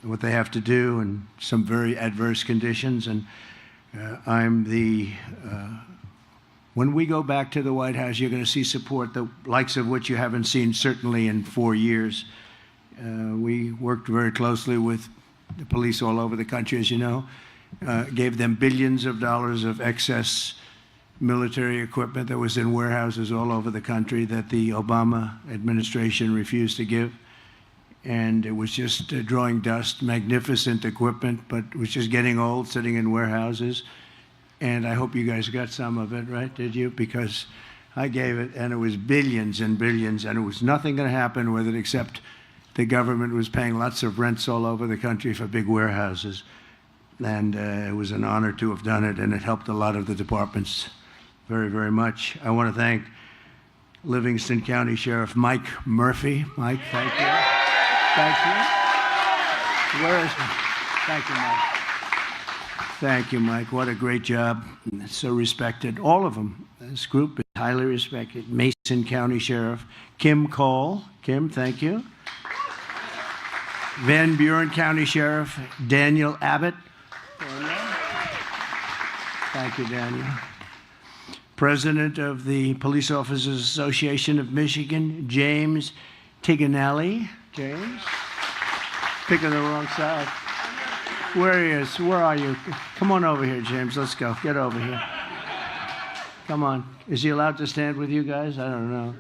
what they have to do in some very adverse conditions. And when we go back to the White House, you're going to see support, the likes of which you haven't seen certainly in 4 years. We worked very closely with the police all over the country, as you know, gave them billions of dollars of excess military equipment that was in warehouses all over the country that the Obama administration refused to give. And it was just drawing dust, magnificent equipment, but it was just getting old, sitting in warehouses. And I hope you guys got some of it, right? Did you? Because I gave it, and it was billions and billions, and it was nothing going to happen with it except the government was paying lots of rents all over the country for big warehouses. And it was an honor to have done it, and it helped a lot of the departments very, very much. I want to thank Livingston County Sheriff Mike Murphy. Mike, thank you. Thank you. Where is he? Thank you, Mike. Thank you, Mike. What a great job. So respected. All of them. This group is highly respected. Mason County Sheriff Kim Cole. Kim, thank you. Van Buren County Sheriff Daniel Abbott. Thank you, Daniel. President of the Police Officers Association of Michigan, James Tiganelli. James? Picking the wrong side. Where he is? Where are you? Come on over here, James. Let's go. Get over here. Come on. Is he allowed to stand with you guys? I don't know.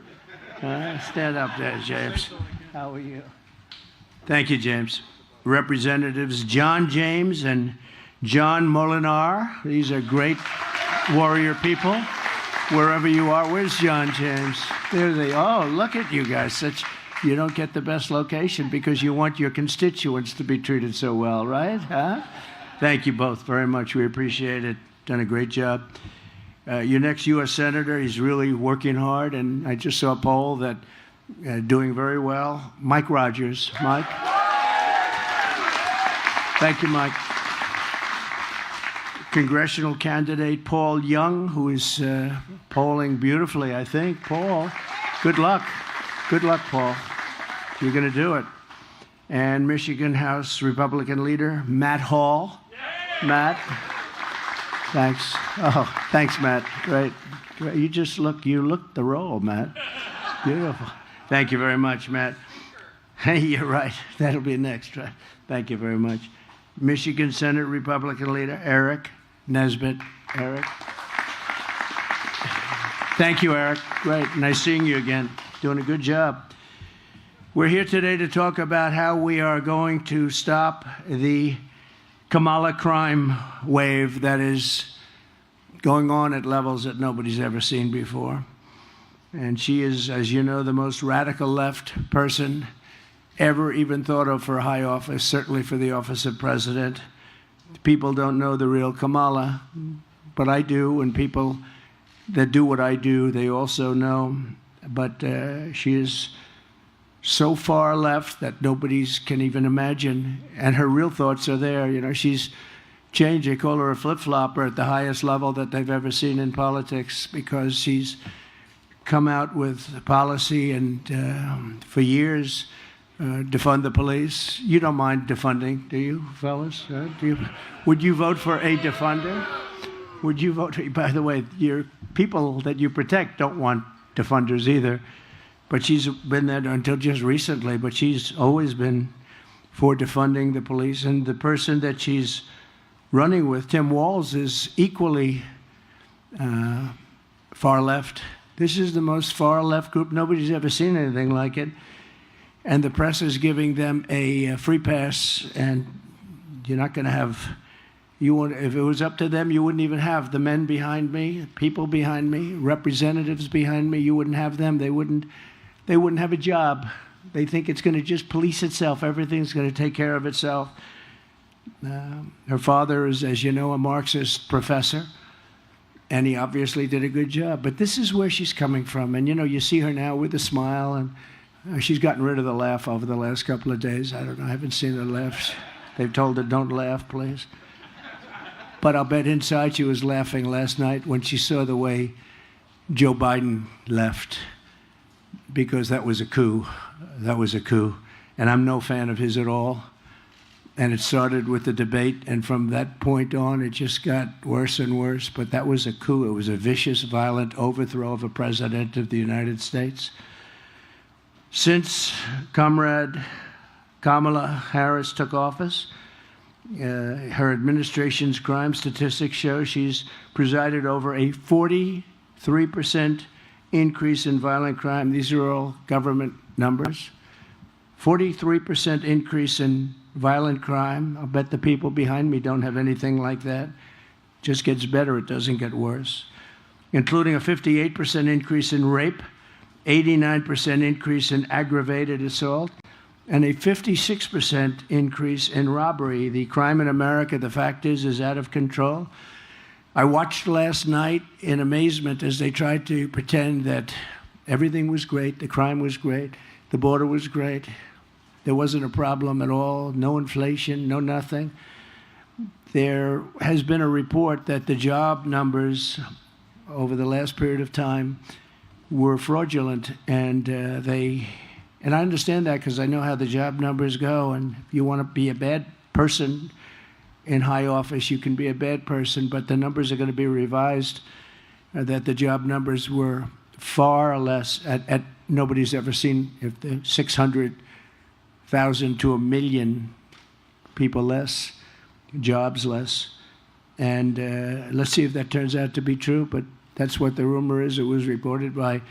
Stand up there, James. How are you? Thank you, James. Representatives John James and John Molinar. These are great warrior people. Wherever you are. Where's John James? There they are. Oh, look at you guys. You don't get the best location because you want your constituents to be treated so well, right? Huh? Thank you both very much. We appreciate it. Done a great job. Your next U.S. Senator, he's really working hard, and I just saw a poll that doing very well. Mike Rogers. Mike? Thank you, Mike. Congressional candidate Paul Young, who is polling beautifully, I think. Paul, good luck. Good luck, Paul. You're going to do it. And Michigan House Republican leader Matt Hall. Matt, thanks. Oh, thanks, Matt. Great. You look the role, Matt. Beautiful. Thank you very much, Matt. Hey, you're right. That'll be next, right? Thank you very much. Michigan Senate Republican leader Eric Nesbitt. Eric. Thank you, Eric. Great. Nice seeing you again. Doing a good job. We're here today to talk about how we are going to stop the Kamala crime wave that is going on at levels that nobody's ever seen before. And she is, as you know, the most radical left person ever even thought of for a high office, certainly for the office of president. People don't know the real Kamala, but I do, and people that do what I do, they also know. But she is so far left that nobody can even imagine, and her real thoughts are there. You know, she's changed. They call her a flip-flopper at the highest level that they've ever seen in politics because she's come out with policy and for years defund the police. You don't mind defunding, do you, fellas? Would you vote for a defunder? Would you vote? By the way, your people that you protect don't want defunders either. But she's been there until just recently, but she's always been for defunding the police. And the person that she's running with, Tim Walz, is equally far left. This is the most far left group. Nobody's ever seen anything like it. And the press is giving them a free pass, and you're not going to have, if it was up to them, you wouldn't even have the men behind me, people behind me, representatives behind me. You wouldn't have them. They wouldn't have a job. They think it's going to just police itself. Everything's going to take care of itself. Her father is, as you know, a Marxist professor, and he obviously did a good job. But this is where she's coming from. And, you know, you see her now with a smile, and she's gotten rid of the laugh over the last couple of days. I don't know. I haven't seen her laugh. They've told her, don't laugh, please. But I'll bet inside she was laughing last night when she saw the way Joe Biden left, because that was a coup. That was a coup. And I'm no fan of his at all. And it started with the debate, and from that point on, it just got worse and worse. But that was a coup. It was a vicious, violent overthrow of a president of the United States. Since Comrade Kamala Harris took office, her administration's crime statistics show she's presided over a 43% increase in violent crime. These are all government numbers. 43% increase in violent crime. I'll bet the people behind me don't have anything like that. It just gets better, it doesn't get worse. Including a 58% increase in rape, 89% increase in aggravated assault, and a 56% increase in robbery. The crime in America, the fact is out of control. I watched last night in amazement as they tried to pretend that everything was great, the crime was great, the border was great. There wasn't a problem at all, no inflation, no nothing. There has been a report that the job numbers over the last period of time were fraudulent, and I understand that because I know how the job numbers go, and if you want to be a bad person in high office, you can be a bad person, but the numbers are going to be revised, that the job numbers were far less, nobody's ever seen, if the 600,000 to 1 million people less, jobs less. And let's see if that turns out to be true, but that's what the rumor is. It was reported by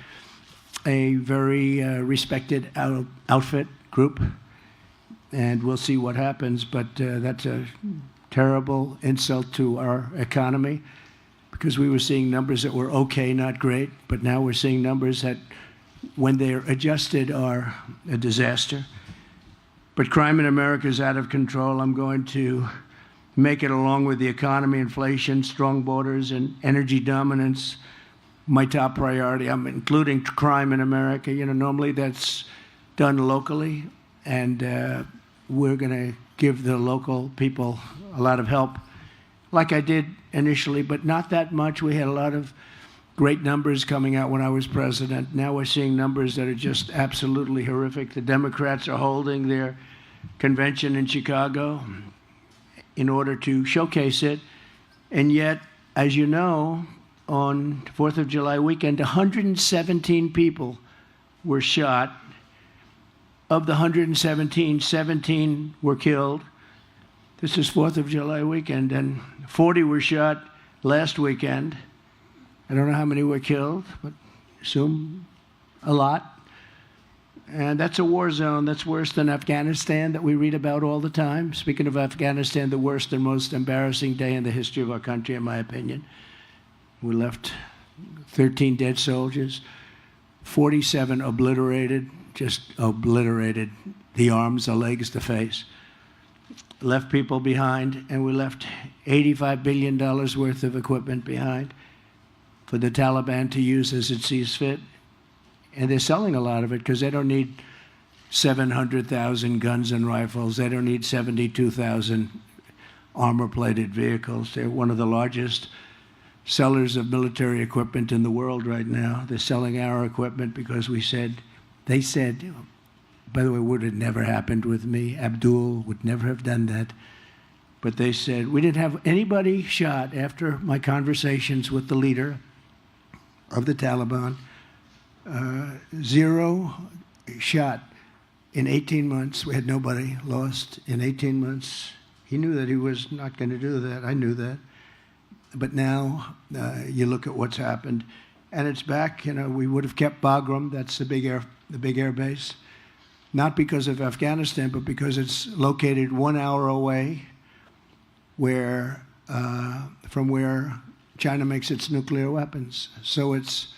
a very respected outfit group, and we'll see what happens. But that's a terrible insult to our economy, because we were seeing numbers that were okay, not great, but now we're seeing numbers that, when they're adjusted, are a disaster. But crime in America is out of control. I'm going to make it, along with the economy, inflation, strong borders, and energy dominance, my top priority. I'm including crime in America. You know, normally that's done locally, and we're going to give the local people a lot of help, like I did initially, but not that much. We had a lot of great numbers coming out when I was president. Now we're seeing numbers that are just absolutely horrific. The Democrats are holding their convention in Chicago in order to showcase it. And yet, as you know, on 4th of July weekend, 117 people were shot. Of the 117, 17 were killed. This is 4th of July weekend, and 40 were shot last weekend. I don't know how many were killed, but assume a lot. And that's a war zone. That's worse than Afghanistan that we read about all the time. Speaking of Afghanistan, the worst and most embarrassing day in the history of our country, in my opinion. We left 13 dead soldiers, 47 obliterated, just obliterated, the arms, the legs, the face. Left people behind, and we left $85 billion worth of equipment behind for the Taliban to use as it sees fit. And they're selling a lot of it because they don't need 700,000 guns and rifles. They don't need 72,000 armor-plated vehicles. They're one of the largest sellers of military equipment in the world right now. They're selling our equipment because they said, by the way, would have never happened with me. Abdul would never have done that. But they said, we didn't have anybody shot after my conversations with the leader of the Taliban. 0 shot in 18 months. We had nobody lost in 18 months. He knew that he was not going to do that. I knew that. But now you look at what's happened, and it's back. You know, we would have kept Bagram. That's the big air base, not because of Afghanistan, but because it's located 1 hour away, from where China makes its nuclear weapons. So it's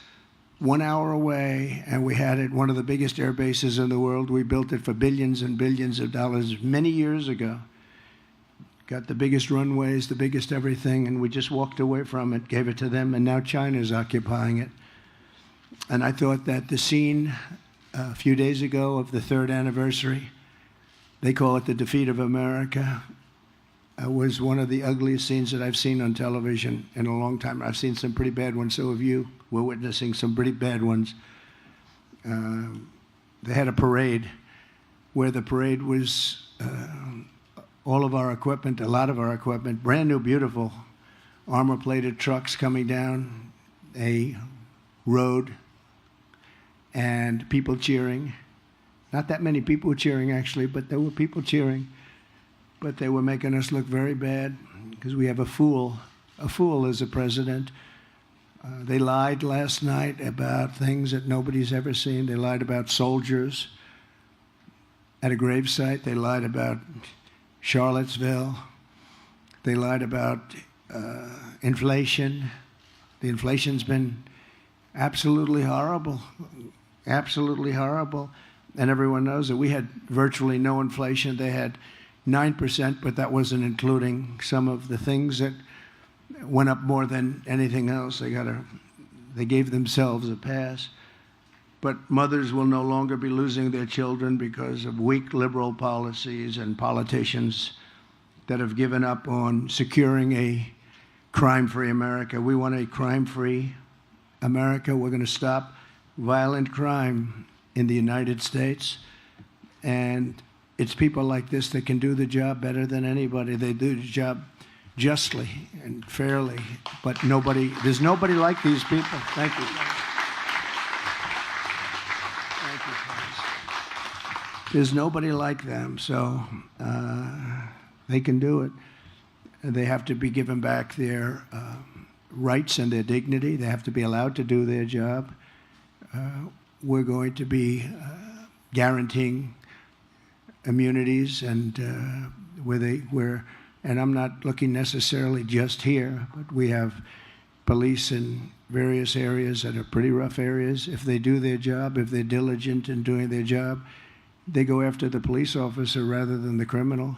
1 hour away, and we had it, one of the biggest air bases in the world. We built it for billions and billions of dollars many years ago. Got the biggest runways, the biggest everything, and we just walked away from it, gave it to them, and now China's occupying it. And I thought that the scene a few days ago of the 3rd anniversary, they call it the defeat of America, was one of the ugliest scenes that I've seen on television in a long time. I've seen some pretty bad ones, so have you. We're witnessing some pretty bad ones. They had a parade where the parade was all of our equipment, a lot of our equipment, brand new, beautiful armor-plated trucks coming down a road and people cheering. Not that many people cheering, actually, but there were people cheering. But they were making us look very bad because we have a fool. A fool is a president. They lied last night about things that nobody's ever seen. They lied about soldiers at a gravesite. They lied about Charlottesville. They lied about inflation. The inflation's been absolutely horrible, absolutely horrible. And everyone knows that we had virtually no inflation. They had 9%, but that wasn't including some of the things that went up more than anything else. They gave themselves a pass. But mothers will no longer be losing their children because of weak liberal policies and politicians that have given up on securing a crime-free America. We want a crime-free America. We're going to stop violent crime in the United States. And it's people like this that can do the job better than anybody. They do the job justly and fairly, but there's nobody like these people. Thank you. Thank you, guys. There's nobody like them, so they can do it. And they have to be given back their rights and their dignity. They have to be allowed to do their job. We're going to be guaranteeing immunities and and I'm not looking necessarily just here, but we have police in various areas that are pretty rough areas. If they do their job, if they're diligent in doing their job, they go after the police officer rather than the criminal.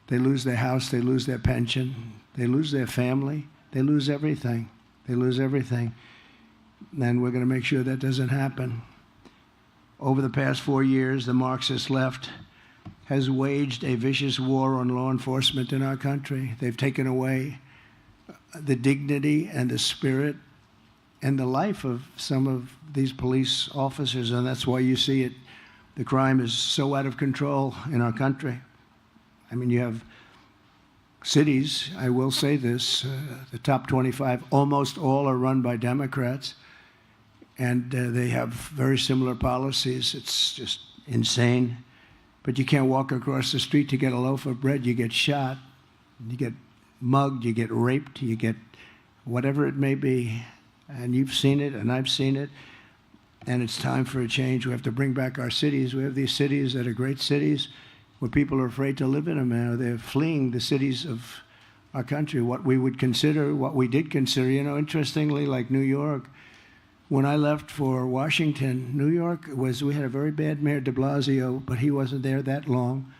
They lose their house, they lose their pension, they lose their family, they lose everything. They lose everything. And we're going to make sure that doesn't happen. Over the past 4 years, the Marxist left has waged a vicious war on law enforcement in our country. They've taken away the dignity and the spirit and the life of some of these police officers, and that's why you see it. The crime is so out of control in our country. I mean, you have cities, I will say this, the top 25, almost all are run by Democrats, and they have very similar policies. It's just insane. But you can't walk across the street to get a loaf of bread. You get shot, you get mugged, you get raped, you get whatever it may be. And you've seen it, and I've seen it. And it's time for a change. We have to bring back our cities. We have these cities that are great cities where people are afraid to live in them now. They're fleeing the cities of our country, what we would consider, what we did consider. You know, interestingly, like New York, when I left for Washington, New York we had a very bad mayor, de Blasio, but he wasn't there that long,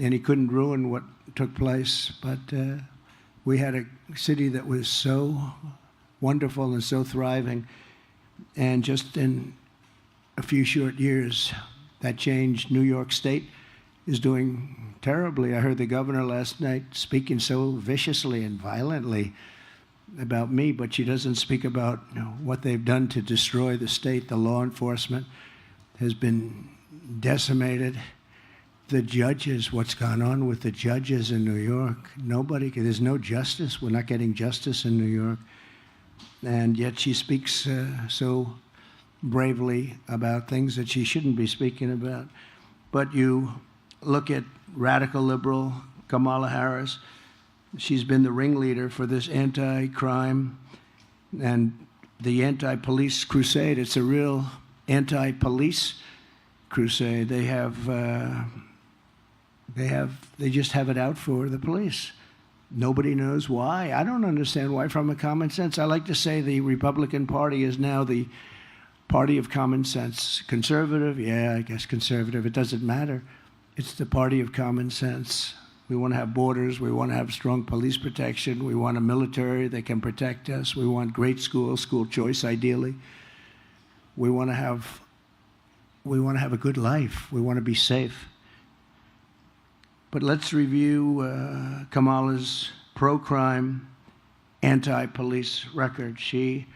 and he couldn't ruin what took place. But we had a city that was so wonderful and so thriving, and just in a few short years, that changed. New York State is doing terribly. I heard the governor last night speaking so viciously and violently about me, but she doesn't speak about what they've done to destroy the state. The law enforcement has been decimated. The judges, what's gone on with the judges in New York, there's no justice. We're not getting justice in New York. And yet she speaks so bravely about things that she shouldn't be speaking about. But you look at radical liberal Kamala Harris. She's been the ringleader for this anti-crime and the anti-police crusade. It's a real anti-police crusade. They just have it out for the police. Nobody knows why. I don't understand why. From a common sense, I like to say the Republican Party is now the party of common sense. Conservative, yeah, I guess conservative. It doesn't matter. It's the party of common sense. We want to have borders. We want to have strong police protection. We want a military that can protect us. We want great schools, school choice, ideally. We want to have a good life. We want to be safe. But let's review Kamala's pro-crime, anti-police record. She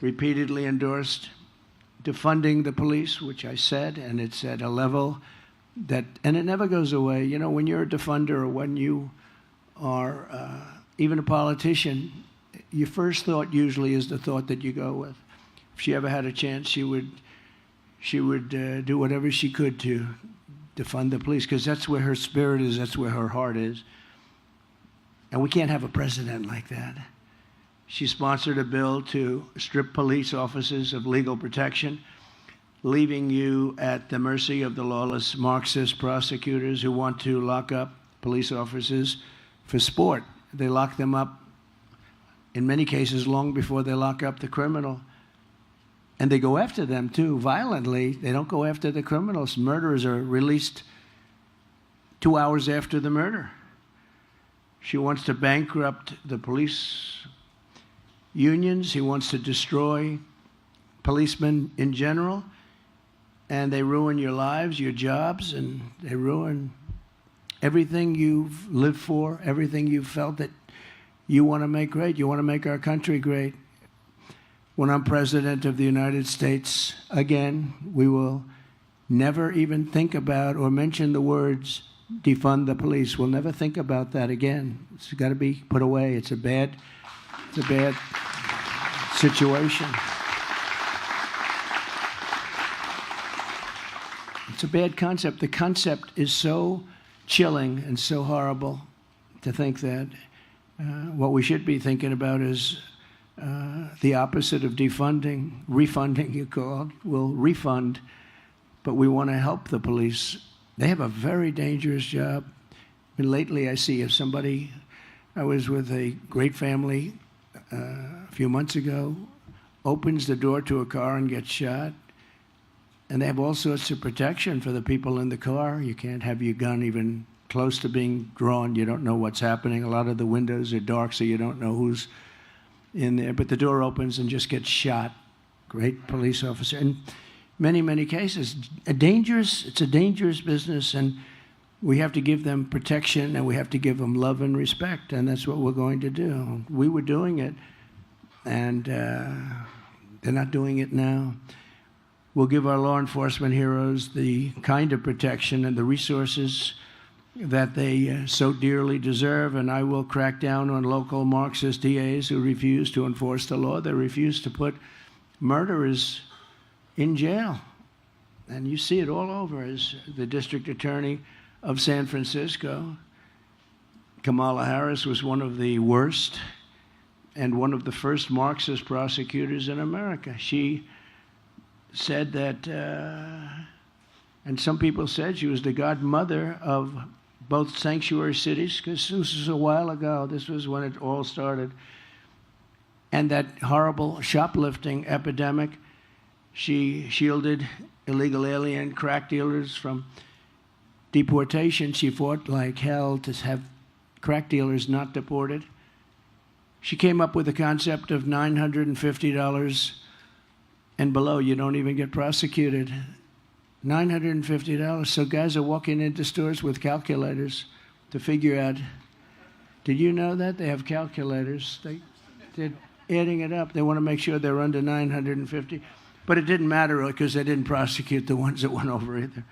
repeatedly endorsed defunding the police, which I said, and it's at a level and it never goes away. You know, when you're a defunder or when you are even a politician, your first thought usually is the thought that you go with. If she ever had a chance, she would do whatever she could to defund the police, because that's where her spirit is, that's where her heart is. And we can't have a president like that. She sponsored a bill to strip police officers of legal protection, leaving you at the mercy of the lawless Marxist prosecutors who want to lock up police officers for sport. They lock them up, in many cases, long before they lock up the criminal. And they go after them, too, violently. They don't go after the criminals. Murderers are released 2 hours after the murder. She wants to bankrupt the police unions. He wants to destroy policemen in general. And they ruin your lives, your jobs, and they ruin everything you've lived for, everything you've felt that you want to make great. You want to make our country great. When I'm president of the United States again, we will never even think about or mention the words defund the police. We'll never think about that again. It's got to be put away. It's a bad situation. It's a bad concept. The concept is so chilling and so horrible to think that. What we should be thinking about is the opposite of defunding, refunding, you call it. We'll refund, but we want to help the police. They have a very dangerous job. And lately I see if somebody, I was with a great family a few months ago, opens the door to a car and gets shot. And they have all sorts of protection for the people in the car. You can't have your gun even close to being drawn. You don't know what's happening. A lot of the windows are dark, so you don't know who's in there. But the door opens and just gets shot. Great police officer. In many, many cases, it's a dangerous business, and we have to give them protection, and we have to give them love and respect, and that's what we're going to do. We were doing it, and they're not doing it now. We'll give our law enforcement heroes the kind of protection and the resources that they so dearly deserve, and I will crack down on local Marxist DAs who refuse to enforce the law. They refuse to put murderers in jail. And you see it all over. As the district attorney of San Francisco, Kamala Harris was one of the worst and one of the first Marxist prosecutors in America. She said that, and some people said she was the godmother of both sanctuary cities, because this was a while ago. This was when it all started. And that horrible shoplifting epidemic, she shielded illegal alien crack dealers from deportation. She fought like hell to have crack dealers not deported. She came up with the concept of $950 and below. You don't even get prosecuted. $950. So guys are walking into stores with calculators to figure out, did you know that? They have calculators. They're adding it up. They want to make sure they're under 950. But it didn't matter because they didn't prosecute the ones that went over either.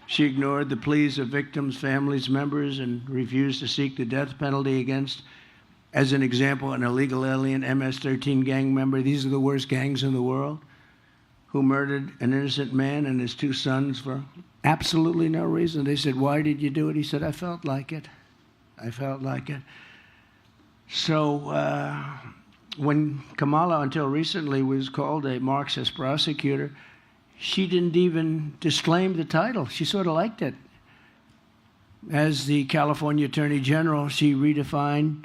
She ignored the pleas of victims, families, members, and refused to seek the death penalty against, as an example, an illegal alien MS-13 gang member. These are the worst gangs in the world, who murdered an innocent man and his two sons for absolutely no reason. They said, "Why did you do it?" He said, "I felt like it. I felt like it." So when Kamala, until recently, was called a Marxist prosecutor, she didn't even disclaim the title. She sort of liked it. As the California Attorney General, she redefined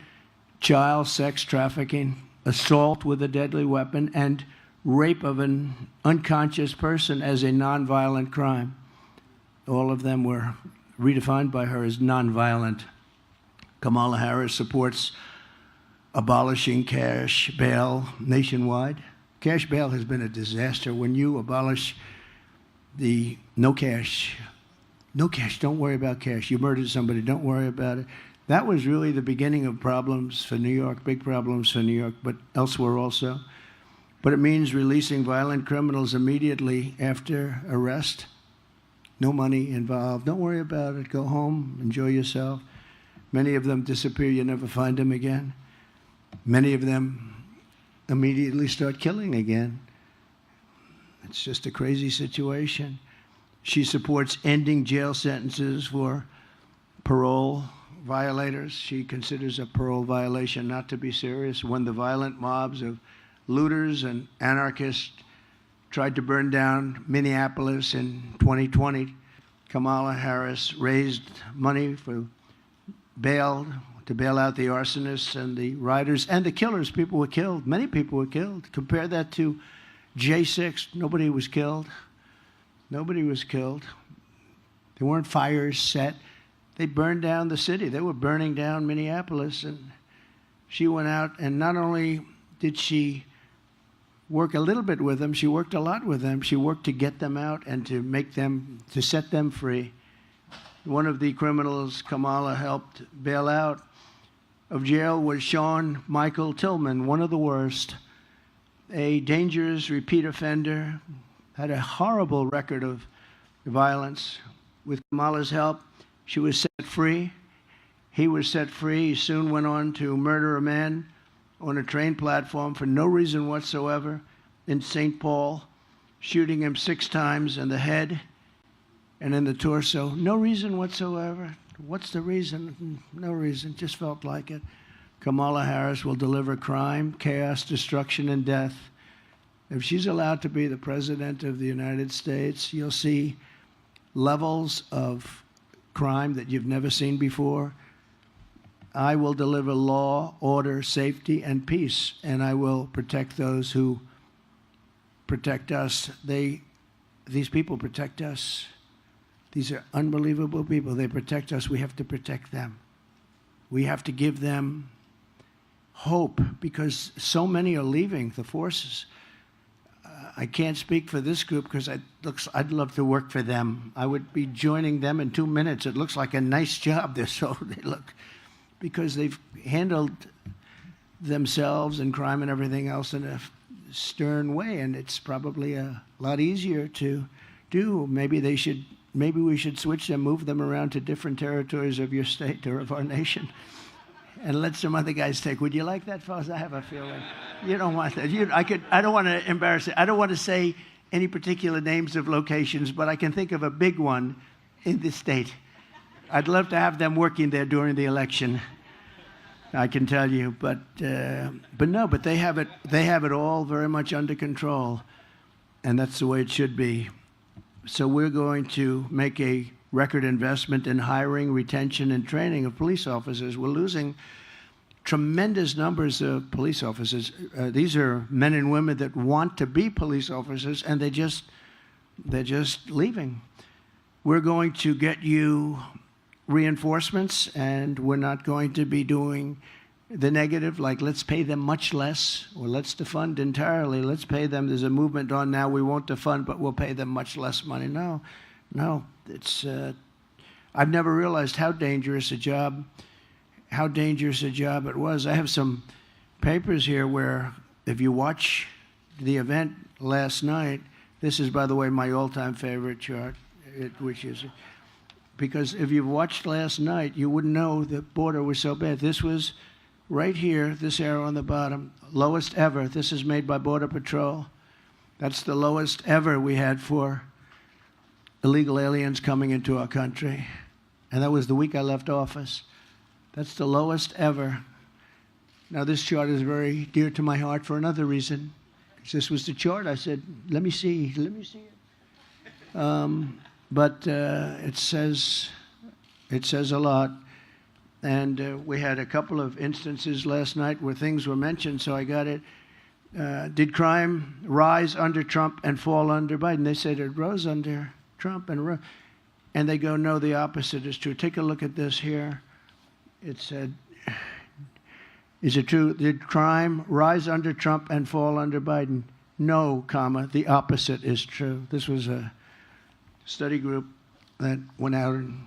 child sex trafficking, assault with a deadly weapon, and rape of an unconscious person as a nonviolent crime. All of them were redefined by her as nonviolent. Kamala Harris supports abolishing cash bail nationwide. Cash bail has been a disaster. When you abolish the no cash, don't worry about cash. You murdered somebody, don't worry about it. That was really the beginning of problems for New York, big problems for New York, but elsewhere also. But it means releasing violent criminals immediately after arrest. no money involved. Don't worry about it. Go home, enjoy yourself. Many of them disappear. You never find them again. Many of them immediately start killing again. It's just a crazy situation. She supports ending jail sentences for parole violators. She considers a parole violation not to be serious. When the violent mobs of looters and anarchists tried to burn down Minneapolis in 2020, Kamala Harris raised money for bail, to bail out the arsonists and the rioters and the killers. People were killed. Many people were killed. Compare that to J6. Nobody was killed. Nobody was killed. There weren't fires set. They burned down the city. They were burning down Minneapolis. And she went out, and not only did she work a little bit with them, she worked a lot with them. She worked to get them out and to make them, to set them free. One of the criminals Kamala helped bail out of jail was Sean Michael Tillman, one of the worst, a dangerous repeat offender, had a horrible record of violence. With Kamala's help, she was set free. He was set free. He soon went on to murder a man on a train platform for no reason whatsoever in St. Paul, shooting him 6 times in the head and in the torso. No reason whatsoever. What's the reason? No reason. Just felt like it. Kamala Harris will deliver crime, chaos, destruction, and death. If she's allowed to be the president of the United States, you'll see levels of crime that you've never seen before. I will deliver law, order, safety, and peace, and I will protect those who protect us. These people protect us. These are unbelievable people. They protect us. We have to protect them. We have to give them hope because so many are leaving the forces. I can't speak for this group because I'd love to work for them. I would be joining them in 2 minutes. It looks like a nice job. They look, because they've handled themselves and crime and everything else in a stern way, and it's probably a lot easier to do. Maybe we should switch them, move them around to different territories of your state or of our nation, and let some other guys take. Would you like that, fellas? I have a feeling you don't want that. I don't want to embarrass it. I don't want to say any particular names of locations, but I can think of a big one in this state. I'd love to have them working there during the election. I can tell you, but they have it all very much under control, and that's the way it should be. So we're going to make a record investment in hiring, retention, and training of police officers. We're losing tremendous numbers of police officers. These are men and women that want to be police officers, and they're just leaving. We're going to get you reinforcements, and we're not going to be doing the negative, like let's pay them much less, or let's defund entirely. Let's pay them. There's a movement on now, we won't defund, but we'll pay them much less money. No, it's, I've never realized how dangerous a job it was. I have some papers here where if you watch the event last night, this is, by the way, my all-time favorite chart, which is, because if you've watched last night, you wouldn't know the border was so bad. This was right here, this arrow on the bottom, lowest ever. This is made by Border Patrol. That's the lowest ever we had for illegal aliens coming into our country. And that was the week I left office. That's the lowest ever. Now, this chart is very dear to my heart for another reason. This was the chart. I said, let me see it. But it says a lot. And we had a couple of instances last night where things were mentioned, so I got it. Did crime rise under Trump and fall under Biden? They said it rose under Trump and they go, no, the opposite is true. Take a look at this here. It said, is it true? Did crime rise under Trump and fall under Biden? No, comma, the opposite is true. This was a study group that went out and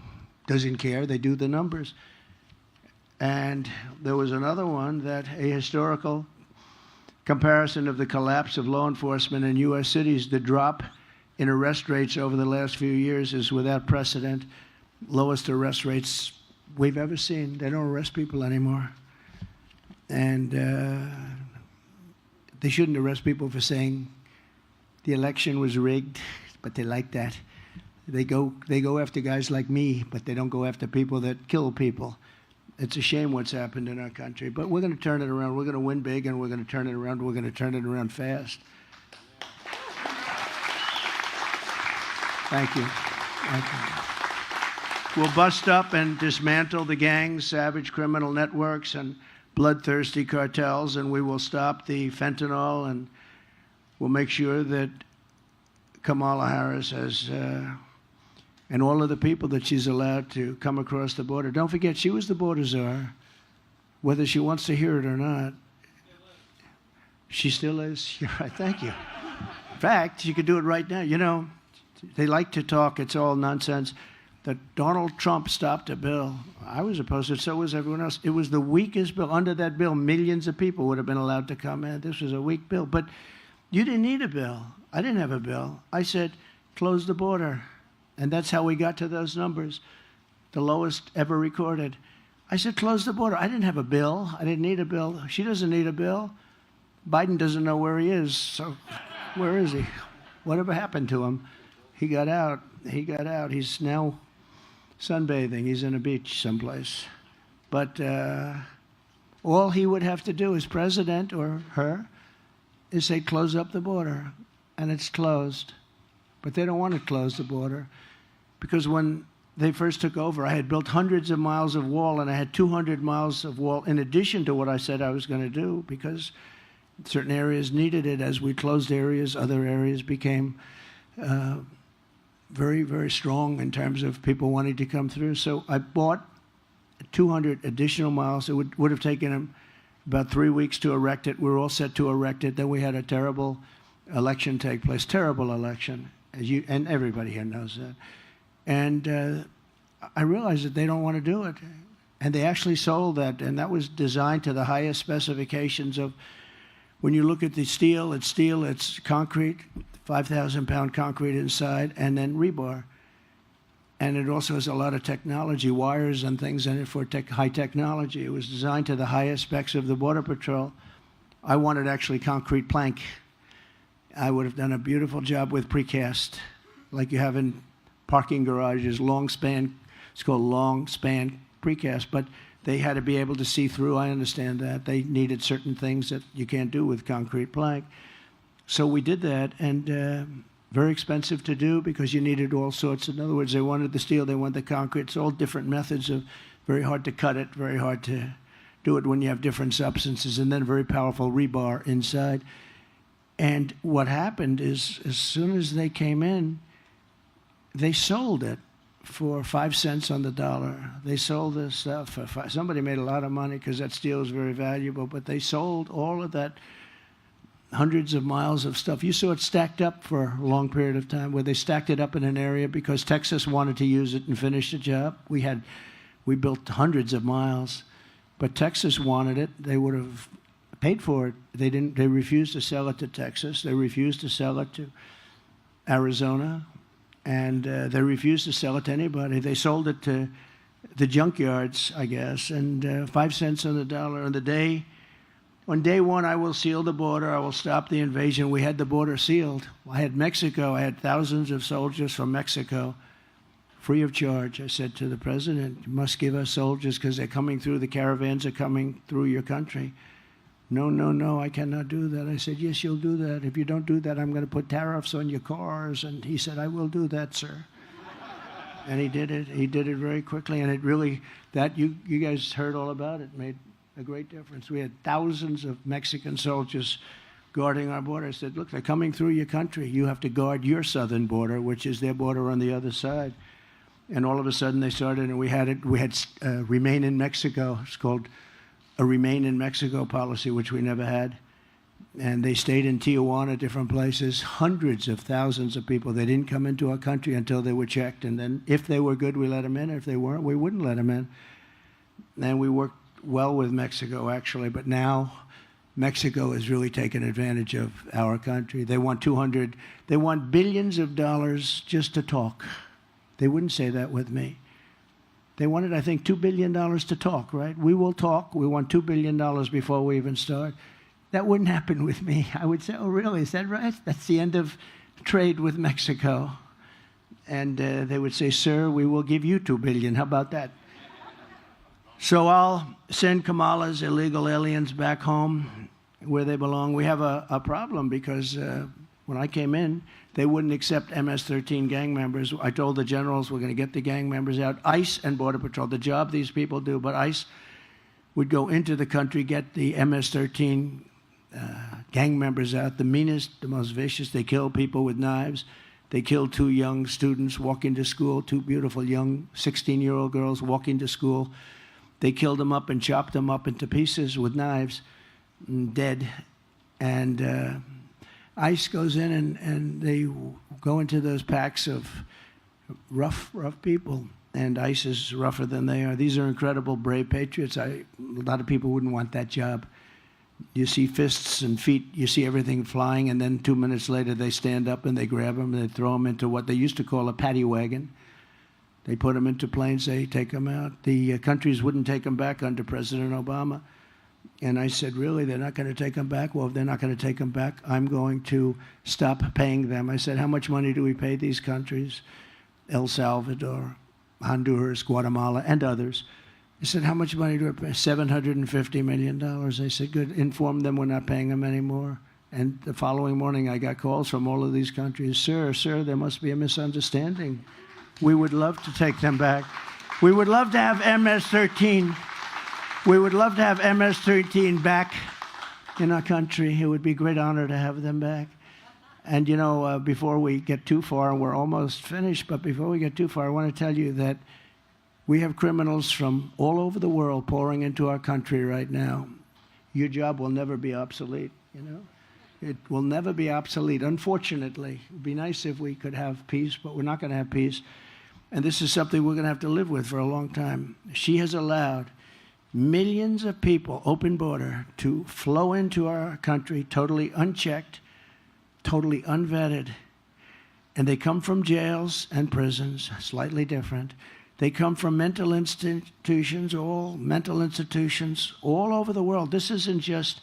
doesn't care. They do the numbers. And there was another one that a historical comparison of the collapse of law enforcement in U.S. cities, the drop in arrest rates over the last few years is without precedent. Lowest arrest rates we've ever seen. They don't arrest people anymore. And they shouldn't arrest people for saying the election was rigged, but they like that. They go after guys like me, but they don't go after people that kill people. It's a shame what's happened in our country, but we're going to turn it around. We're going to win big, and we're going to turn it around. We're going to turn it around fast. Thank you. Thank you. We'll bust up and dismantle the gangs, savage criminal networks, and bloodthirsty cartels, and we will stop the fentanyl, and we'll make sure that Kamala Harris has, and all of the people that she's allowed to come across the border. Don't forget, she was the border czar, whether she wants to hear it or not. She still is. You're right. Thank you. In fact, she could do it right now. You know, they like to talk. It's all nonsense. That Donald Trump stopped a bill. I was opposed to it, so was everyone else. It was the weakest bill. Under that bill, millions of people would have been allowed to come in. This was a weak bill. But you didn't need a bill. I didn't have a bill. I said, close the border. And that's how we got to those numbers, the lowest ever recorded. I said, close the border. I didn't have a bill. I didn't need a bill. She doesn't need a bill. Biden doesn't know where he is. So where is he? Whatever happened to him? He got out. He got out. He's now sunbathing. He's in a beach someplace. But all he would have to do as president, or her, is say, close up the border. And it's closed. But they don't want to close the border, because when they first took over, I had built hundreds of miles of wall, and I had 200 miles of wall in addition to what I said I was going to do, because certain areas needed it. As we closed areas, other areas became very, very strong in terms of people wanting to come through. So I bought 200 additional miles. It would have taken them about 3 weeks to erect it. We were all set to erect it. Then we had a terrible election take place, terrible election, and everybody here knows that. And I realized that they don't want to do it. And they actually sold that, and that was designed to the highest specifications of, when you look at the steel, it's concrete, 5,000-pound concrete inside, and then rebar. And it also has a lot of technology, wires and things in it for high technology. It was designed to the highest specs of the Border Patrol. I wanted actually concrete plank. I would have done a beautiful job with precast, like you have in parking garages, long span. It's called long span precast, but they had to be able to see through. I understand that. They needed certain things that you can't do with concrete plank. So we did that, and very expensive to do because you needed all sorts. In other words, they wanted the steel, they wanted the concrete. It's all different methods of, very hard to cut it, very hard to do it when you have different substances, and then very powerful rebar inside. And what happened is, as soon as they came in, they sold it for 5 cents on the dollar. They sold this stuff for somebody made a lot of money because that steel is very valuable, but they sold all of that, hundreds of miles of stuff. You saw it stacked up for a long period of time, where they stacked it up in an area because Texas wanted to use it and finish the job. We built hundreds of miles, but Texas wanted it. They would have paid for it. They didn't. They refused to sell it to Texas. They refused to sell it to Arizona, and they refused to sell it to anybody. They sold it to the junkyards, I guess, and 5 cents on the dollar. On day one, I will seal the border. I will stop the invasion. We had the border sealed. I had Mexico. I had thousands of soldiers from Mexico, free of charge. I said to the president, you must give us soldiers because they're coming through. The caravans are coming through your country. No, I cannot do that. I said, yes, you'll do that. If you don't do that, I'm going to put tariffs on your cars. And he said, I will do that, sir. And he did it. He did it very quickly. And it really, you guys heard all about it, made a great difference. We had thousands of Mexican soldiers guarding our border. I said, look, they're coming through your country. You have to guard your southern border, which is their border on the other side. And all of a sudden they started, and we had Remain in Mexico. It's called a Remain in Mexico policy, which we never had. And they stayed in Tijuana, different places, hundreds of thousands of people. They didn't come into our country until they were checked. And then if they were good, we let them in. If they weren't, we wouldn't let them in. And we worked well with Mexico, actually, but now Mexico has really taken advantage of our country. They want billions of dollars just to talk. They wouldn't say that with me. They wanted, I think, $2 billion to talk, right? We will talk. We want $2 billion before we even start. That wouldn't happen with me. I would say, oh, really? Is that right? That's the end of trade with Mexico. And they would say, sir, we will give you $2 billion. How about that? So I'll send Kamala's illegal aliens back home where they belong. We have a problem because when I came in, they wouldn't accept MS-13 gang members. I told the generals we're going to get the gang members out. ICE and Border Patrol, the job these people do, but ICE would go into the country, get the MS-13 gang members out, the meanest, the most vicious. They kill people with knives. They killed 2 young students walking to school, 2 beautiful young 16-year-old girls walking to school. They killed them up and chopped them up into pieces with knives, dead. And ICE goes in and they go into those packs of rough people. And ICE is rougher than they are. These are incredible, brave patriots. A lot of people wouldn't want that job. You see fists and feet, you see everything flying, and then 2 minutes later they stand up and they grab them and they throw them into what they used to call a paddy wagon. They put them into planes, they take them out. The countries wouldn't take them back under President Obama. And I said, really, they're not going to take them back? Well, if they're not going to take them back, I'm going to stop paying them. I said, how much money do we pay these countries? El Salvador, Honduras, Guatemala, and others. I said, how much money do we pay? $750 million. I said, good, inform them we're not paying them anymore. And the following morning, I got calls from all of these countries. Sir, there must be a misunderstanding. We would love to take them back. We would love to have MS-13. We would love to have MS-13 back in our country. It would be a great honor to have them back. And, you know, before we get too far, and we're almost finished, but before we get too far, I want to tell you that we have criminals from all over the world pouring into our country right now. Your job will never be obsolete, you know. It will never be obsolete, unfortunately. It would be nice if we could have peace, but we're not going to have peace. And this is something we're going to have to live with for a long time. She has allowed millions of people, open border, to flow into our country totally unchecked, totally unvetted. And they come from jails and prisons, slightly different. They come from mental institutions, all over the world. This isn't just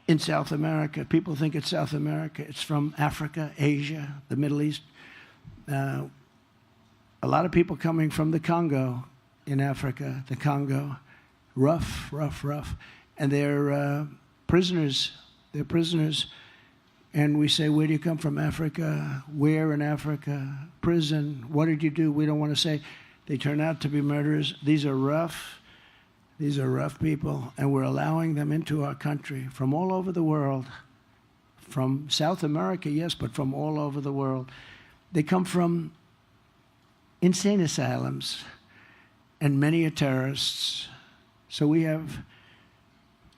in South America. People think it's South America. It's from Africa, Asia, the Middle East. A lot of people coming from the Congo in Africa, the Congo. Rough. And they're prisoners. They're prisoners. And we say, where do you come from? Africa. Where in Africa? Prison. What did you do? We don't want to say. They turn out to be murderers. These are rough people, and we're allowing them into our country from all over the world. From South America, yes, but from all over the world. They come from insane asylums, and many are terrorists. So we have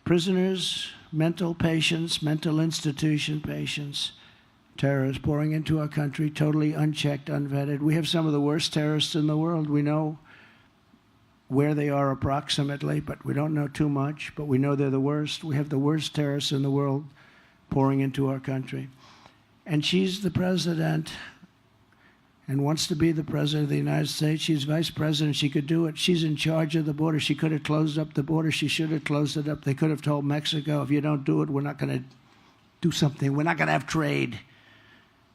prisoners, mental patients, mental institution patients, terrorists pouring into our country, totally unchecked, unvetted. We have some of the worst terrorists in the world. We know where they are approximately, but we don't know too much, but we know they're the worst. We have the worst terrorists in the world pouring into our country. And she's the president and wants to be the president of the United States. She's vice president. She could do it. She's in charge of the border. She could have closed up the border. She should have closed it up. They could have told Mexico, if you don't do it, we're not going to do something. We're not going to have trade.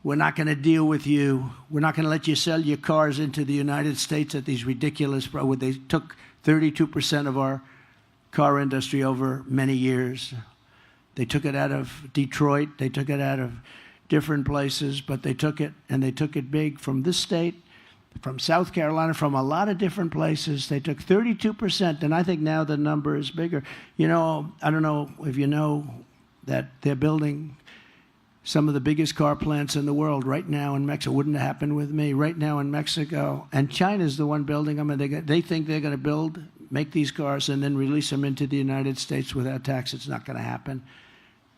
We're not going to deal with you. We're not going to let you sell your cars into the United States at these ridiculous prices. They took 32% of our car industry over many years. They took it out of Detroit. They took it out of different places, but they took it, and they took it big from this state, from South Carolina, from a lot of different places. They took 32%, and I think now the number is bigger. You know, I don't know if you know that they're building some of the biggest car plants in the world right now in Mexico. Wouldn't have happened with me. Right now in Mexico. And China's the one building them, and they think they're going to make these cars and then release them into the United States without tax. It's not going to happen.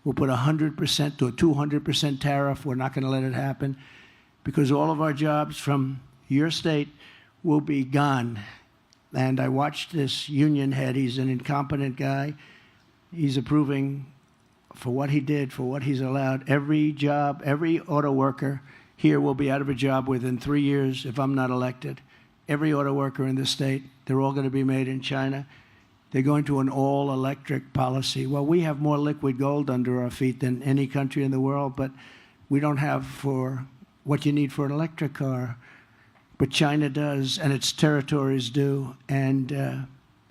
We'll put 100% to a 200% tariff. We're not going to let it happen because all of our jobs from your state will be gone. And I watched this union head. He's an incompetent guy. He's approving for what he did, for what he's allowed. Every job, every auto worker here will be out of a job within 3 years if I'm not elected. Every auto worker in the state, they're all going to be made in China. They're going to an all-electric policy. Well, we have more liquid gold under our feet than any country in the world, but we don't have for what you need for an electric car. But China does, and its territories do, and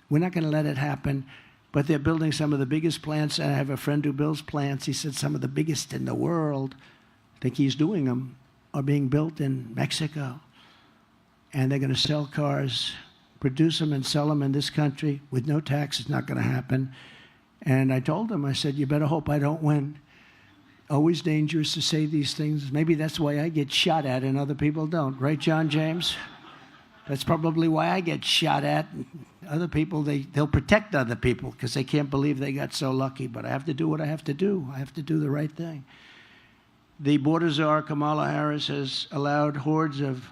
we're not going to let it happen. But they're building some of the biggest plants, and I have a friend who builds plants. He said some of the biggest in the world, I think he's doing them, are being built in Mexico. And they're going to sell cars, produce them and sell them in this country with no tax. It's not going to happen. And I told him, I said, you better hope I don't win. Always dangerous to say these things. Maybe that's why I get shot at and other people don't. Right, John James? That's probably why I get shot at. Other people, they'll protect other people because they can't believe they got so lucky. But I have to do what I have to do. I have to do the right thing. The border czar, Kamala Harris, has allowed hordes of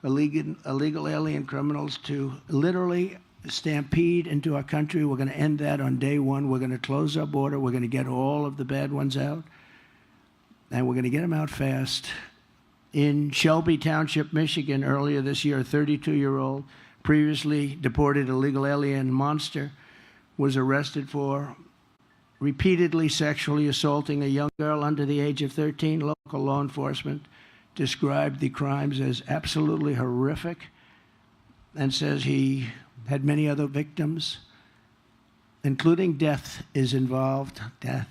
illegal alien criminals to literally stampede into our country. We're going to end that on day one. We're going to close our border. We're going to get all of the bad ones out. And we're going to get them out fast. In Shelby Township, Michigan, earlier this year, a 32-year-old, previously deported illegal alien monster, was arrested for repeatedly sexually assaulting a young girl under the age of 13. Local law enforcement described the crimes as absolutely horrific and says he had many other victims, including death is involved. Death.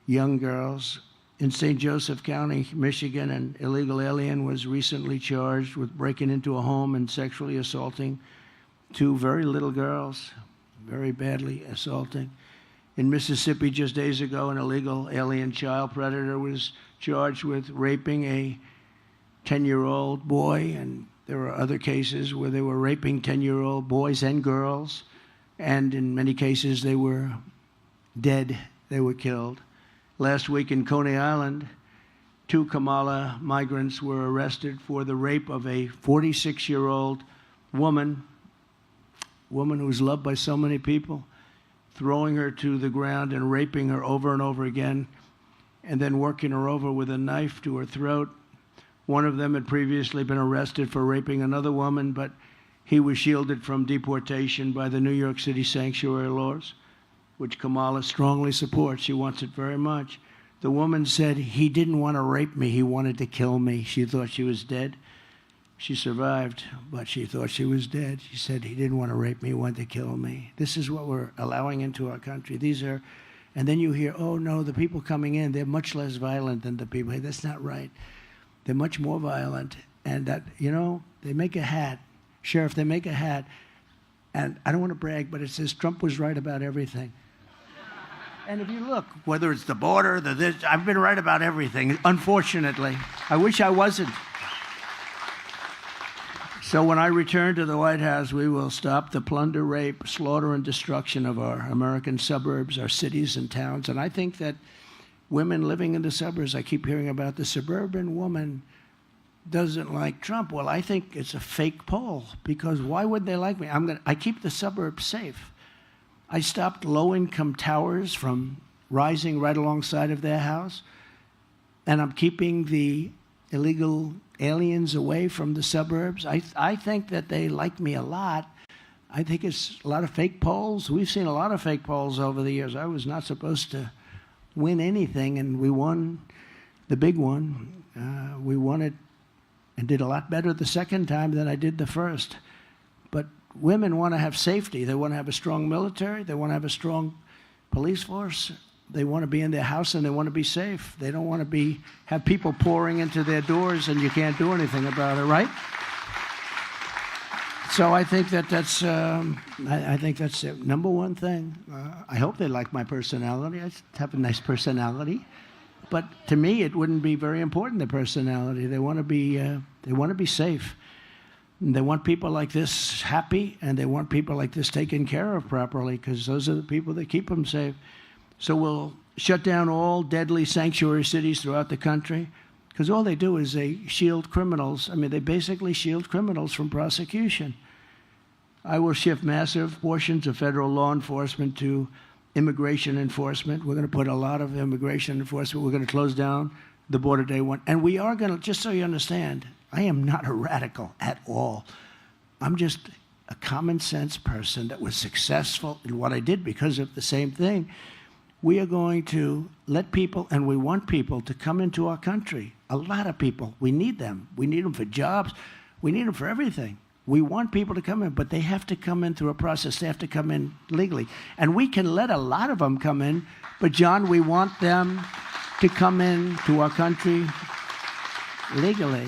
Young girls. In St. Joseph County, Michigan, an illegal alien was recently charged with breaking into a home and sexually assaulting two very little girls, very badly assaulting. In Mississippi, just days ago, an illegal alien child predator was charged with raping a 10-year-old boy, and there were other cases where they were raping 10-year-old boys and girls, and in many cases they were dead, they were killed. Last week in Coney Island, 2 Kamala migrants were arrested for the rape of a 46-year-old woman who was loved by so many people, throwing her to the ground and raping her over and over again, and then working her over with a knife to her throat. One of them had previously been arrested for raping another woman, but he was shielded from deportation by the New York City sanctuary laws, which Kamala strongly supports. She wants it very much. The woman said, he didn't want to rape me, he wanted to kill me. She thought she was dead. She survived, but she thought she was dead. She said, he didn't want to rape me, he wanted to kill me. This is what we're allowing into our country. These are, and then you hear, oh no, the people coming in, they're much less violent than the people. Hey, that's not right. They're much more violent. And that, they make a hat. Sheriff, they make a hat. And I don't want to brag, but it says Trump was right about everything. And if you look, whether it's the border, this, I've been right about everything, unfortunately. I wish I wasn't. So when I return to the White House, we will stop the plunder, rape, slaughter, and destruction of our American suburbs, our cities and towns. And I think that women living in the suburbs, I keep hearing about the suburban woman doesn't like Trump. Well, I think it's a fake poll, because why would they like me? I keep the suburbs safe. I stopped low-income towers from rising right alongside of their house, and I'm keeping the illegal aliens away from the suburbs. I think that they like me a lot. I think it's a lot of fake polls. We've seen a lot of fake polls over the years. I was not supposed to win anything, and we won the big one. We won it and did a lot better the second time than I did the first. But women want to have safety. They want to have a strong military. They want to have a strong police force. They want to be in their house and they want to be safe. They don't want to have people pouring into their doors and you can't do anything about it, right? So I think that's the number one thing. I hope they like my personality. I have a nice personality, but to me it wouldn't be very important, the personality. They want to be safe. And they want people like this happy, and they want people like this taken care of properly, because those are the people that keep them safe. So we'll shut down all deadly sanctuary cities throughout the country, because all they do is they shield criminals. I mean, they basically shield criminals from prosecution. I will shift massive portions of federal law enforcement to immigration enforcement. We're going to put a lot of immigration enforcement. We're going to close down the border day one. And we are going to, just so you understand, I am not a radical at all. I'm just a common sense person that was successful in what I did because of the same thing. We are going to let people, and we want people to come into our country. A lot of people. We need them. We need them for jobs. We need them for everything. We want people to come in, but they have to come in through a process. They have to come in legally. And we can let a lot of them come in, but John, we want them to come in to our country legally.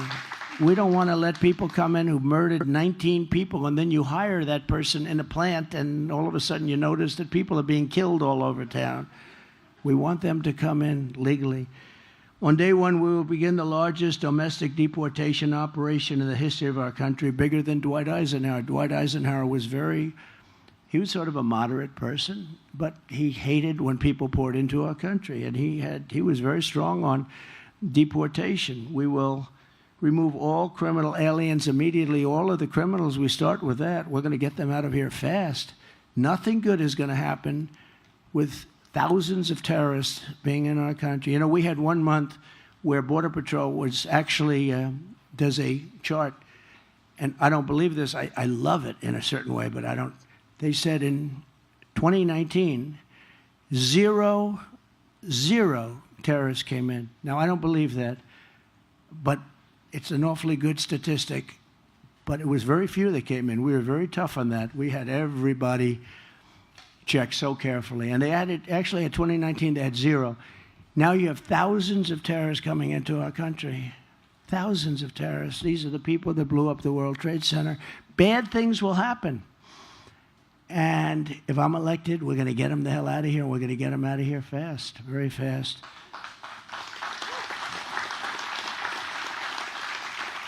We don't want to let people come in who murdered 19 people, and then you hire that person in a plant, and all of a sudden you notice that people are being killed all over town. We want them to come in legally. On day one, we will begin the largest domestic deportation operation in the history of our country, bigger than Dwight Eisenhower. Dwight Eisenhower was he was sort of a moderate person, but he hated when people poured into our country, and he was very strong on deportation. We will remove all criminal aliens immediately. All of the criminals, we start with that. We're going to get them out of here fast. Nothing good is going to happen with thousands of terrorists being in our country. You know, we had 1 month where Border Patrol was actually does a chart, and I don't believe this. I love it in a certain way, but I don't. They said in 2019, zero terrorists came in. Now, I don't believe that, but it's an awfully good statistic. But it was very few that came in. We were very tough on that. We had everybody checked so carefully. And they actually in 2019, they had zero. Now you have thousands of terrorists coming into our country. Thousands of terrorists. These are the people that blew up the World Trade Center. Bad things will happen. And if I'm elected, we're going to get them the hell out of here, and we're going to get them out of here fast, very fast.